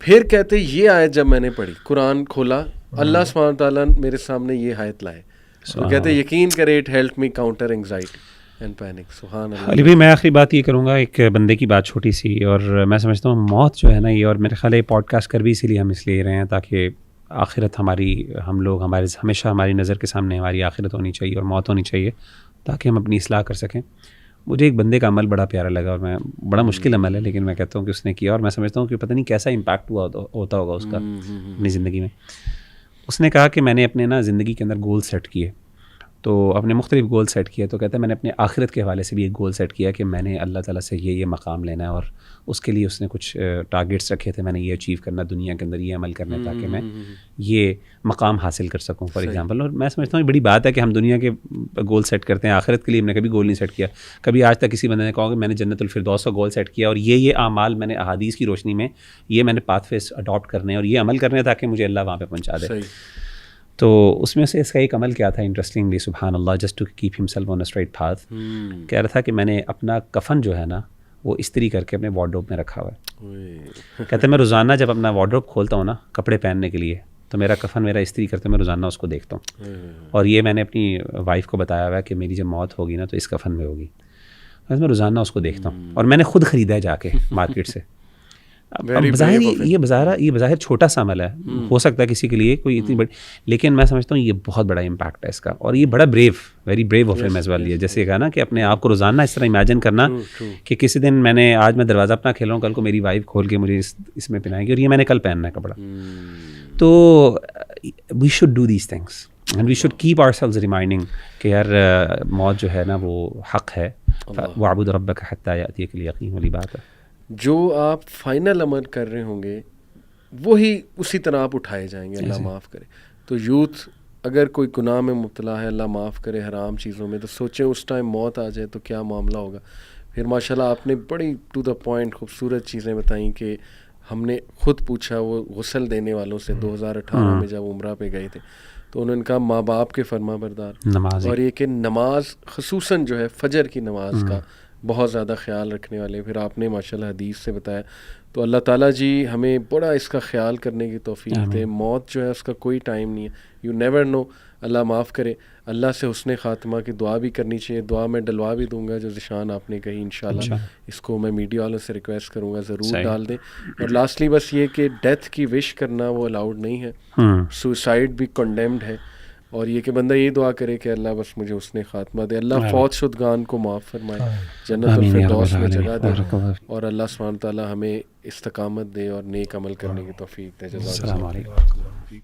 پھر کہتے یہ آیت جب میں نے پڑھی, قرآن کھولا, اللہ سبحانہ تعالیٰ میرے سامنے یہ آیت لائے, تو کہتے یقین کرے it help me counter anxiety and panic. سبحان اللہ. علی بھائی میں آخری بات یہ کروں گا, ایک بندے کی بات چھوٹی سی, اور میں سمجھتا ہوں موت جو ہے نا یہ, اور میرے خیال ہے پوڈ کاسٹ کر بھی اسی لیے ہم اس لیے رہے ہیں تاکہ آخرت ہماری, ہم لوگ ہمیشہ ہماری نظر کے سامنے ہماری آخرت ہونی چاہیے اور موت ہونی چاہیے تاکہ ہم اپنی اصلاح کر سکیں. مجھے ایک بندے کا عمل بڑا پیارا لگا, اور میں بڑا مشکل عمل ہے لیکن میں کہتا ہوں کہ اس نے کیا, اور میں سمجھتا ہوں کہ پتہ نہیں کیسا امپیکٹ ہوتا ہوگا اس کا اپنی زندگی میں. اس نے کہا کہ میں نے اپنے نا زندگی کے اندر گول سیٹ کیے, تو اپنے مختلف گول سیٹ کیے, تو کہتا ہے میں نے اپنے آخرت کے حوالے سے بھی ایک گول سیٹ کیا کہ میں نے اللہ تعالیٰ سے یہ مقام لینا ہے, اور اس کے لیے اس نے کچھ ٹارگیٹس رکھے تھے, میں نے یہ اچیو کرنا, دنیا کے اندر یہ عمل کرنا تاکہ میں یہ مقام حاصل کر سکوں فار ایگزامپل. اور میں سمجھتا ہوں یہ بڑی بات ہے کہ ہم دنیا کے گول سیٹ کرتے ہیں, آخرت کے لیے ہم نے کبھی گول نہیں سیٹ کیا. کبھی آج تک کسی بندے نے کہا کہ میں نے جنت الفردوس کا گول سیٹ کیا, اور یہ اعمال میں نے احادیث کی روشنی میں یہ میں نے پاتھ ویز اڈاپٹ کرنے اور یہ عمل کرنے تاکہ مجھے اللہ وہاں پہ پہنچا دے. تو اس میں سے اس کا ایک عمل کیا تھا انٹرسٹنگلی, سبحان اللہ, just to keep himself on a straight path, کہہ رہا تھا کہ میں نے اپنا کفن جو ہے نا وہ استری کر کے اپنے وارڈروب میں رکھا ہوا ہے. کہتے ہیں میں روزانہ جب اپنا وارڈروب کھولتا ہوں نا کپڑے پہننے کے لیے, تو میرا کفن میرا استری کرتے میں روزانہ اس کو دیکھتا ہوں. اور یہ میں نے اپنی وائف کو بتایا ہوا ہے کہ میری جب موت ہوگی نا تو اس کفن میں ہوگی. بس میں روزانہ اس کو دیکھتا ہوں اور میں نے خود خریدا ہے جا کے مارکیٹ سے. بظاہر یہ بظاہر چھوٹا سا عمل ہے, ہو سکتا ہے کسی کے لیے کوئی اتنی بڑی, لیکن میں سمجھتا ہوں یہ بہت بڑا امپیکٹ ہے اس کا. اور یہ بڑا ویری بریو آف ہم ایز ویل. یہ جیسے کہا نا کہ اپنے آپ کو روزانہ اس طرح امیجن کرنا کہ کسی دن آج میں دروازہ اپنا کھیل رہا ہوں, کل کو میری وائف کھول کے مجھے اس میں پہنائے گی اور یہ میں نے کل پہننا ہے کپڑا. تو we should do these things and we should keep our selves reminding کہ یار موت جو ہے نا وہ حق ہے. وَاعْبُدْ رَبَّكَ حَتَّىٰ يَأْتِيَكَ الْيَقِينُ والی بات ہے. جو آپ فائنل عمل کر رہے ہوں گے وہی اسی طرح آپ اٹھائے جائیں گے, اللہ معاف کرے. تو یوتھ اگر کوئی گناہ میں مبتلا ہے, اللہ معاف کرے, حرام چیزوں میں, تو سوچیں اس ٹائم موت آ جائے تو کیا معاملہ ہوگا. پھر ماشاءاللہ آپ نے بڑی ٹو دا پوائنٹ خوبصورت چیزیں بتائیں کہ ہم نے خود پوچھا وہ غسل دینے والوں سے 2018 میں جب عمرہ پہ گئے تھے, تو انہوں نے کہا ماں باپ کے فرما بردار, اور یہ کہ نماز خصوصاً جو ہے فجر کی نماز کا بہت زیادہ خیال رکھنے والے. پھر آپ نے ماشاءاللہ حدیث سے بتایا. تو اللہ تعالیٰ جی ہمیں بڑا اس کا خیال کرنے کی توفیق دے. موت جو ہے اس کا کوئی ٹائم نہیں ہے, یو نیور نو. اللہ معاف کرے. اللہ سے حسن خاتمہ کی دعا بھی کرنی چاہیے. دعا میں ڈلوا بھی دوں گا جو ذیشان آپ نے کہی, انشاءاللہ اس کو میں میڈیا والوں سے ریکویسٹ کروں گا ضرور ڈال دیں. اور لاسٹلی بس یہ کہ ڈیتھ کی وش کرنا وہ الاؤڈ نہیں ہے, سوسائڈ بھی کنڈیمڈ ہے. اور یہ کہ بندہ یہ دعا کرے کہ اللہ بس مجھے حسن خاتمہ دے, اللہ فوت شدگان کو معاف فرمائے, جنت الفردوس میں جگہ دے, اور اللہ سبحانہ تعالیٰ ہمیں استقامت دے اور نیک عمل کرنے کی توفیق دے. جزاک اللہ.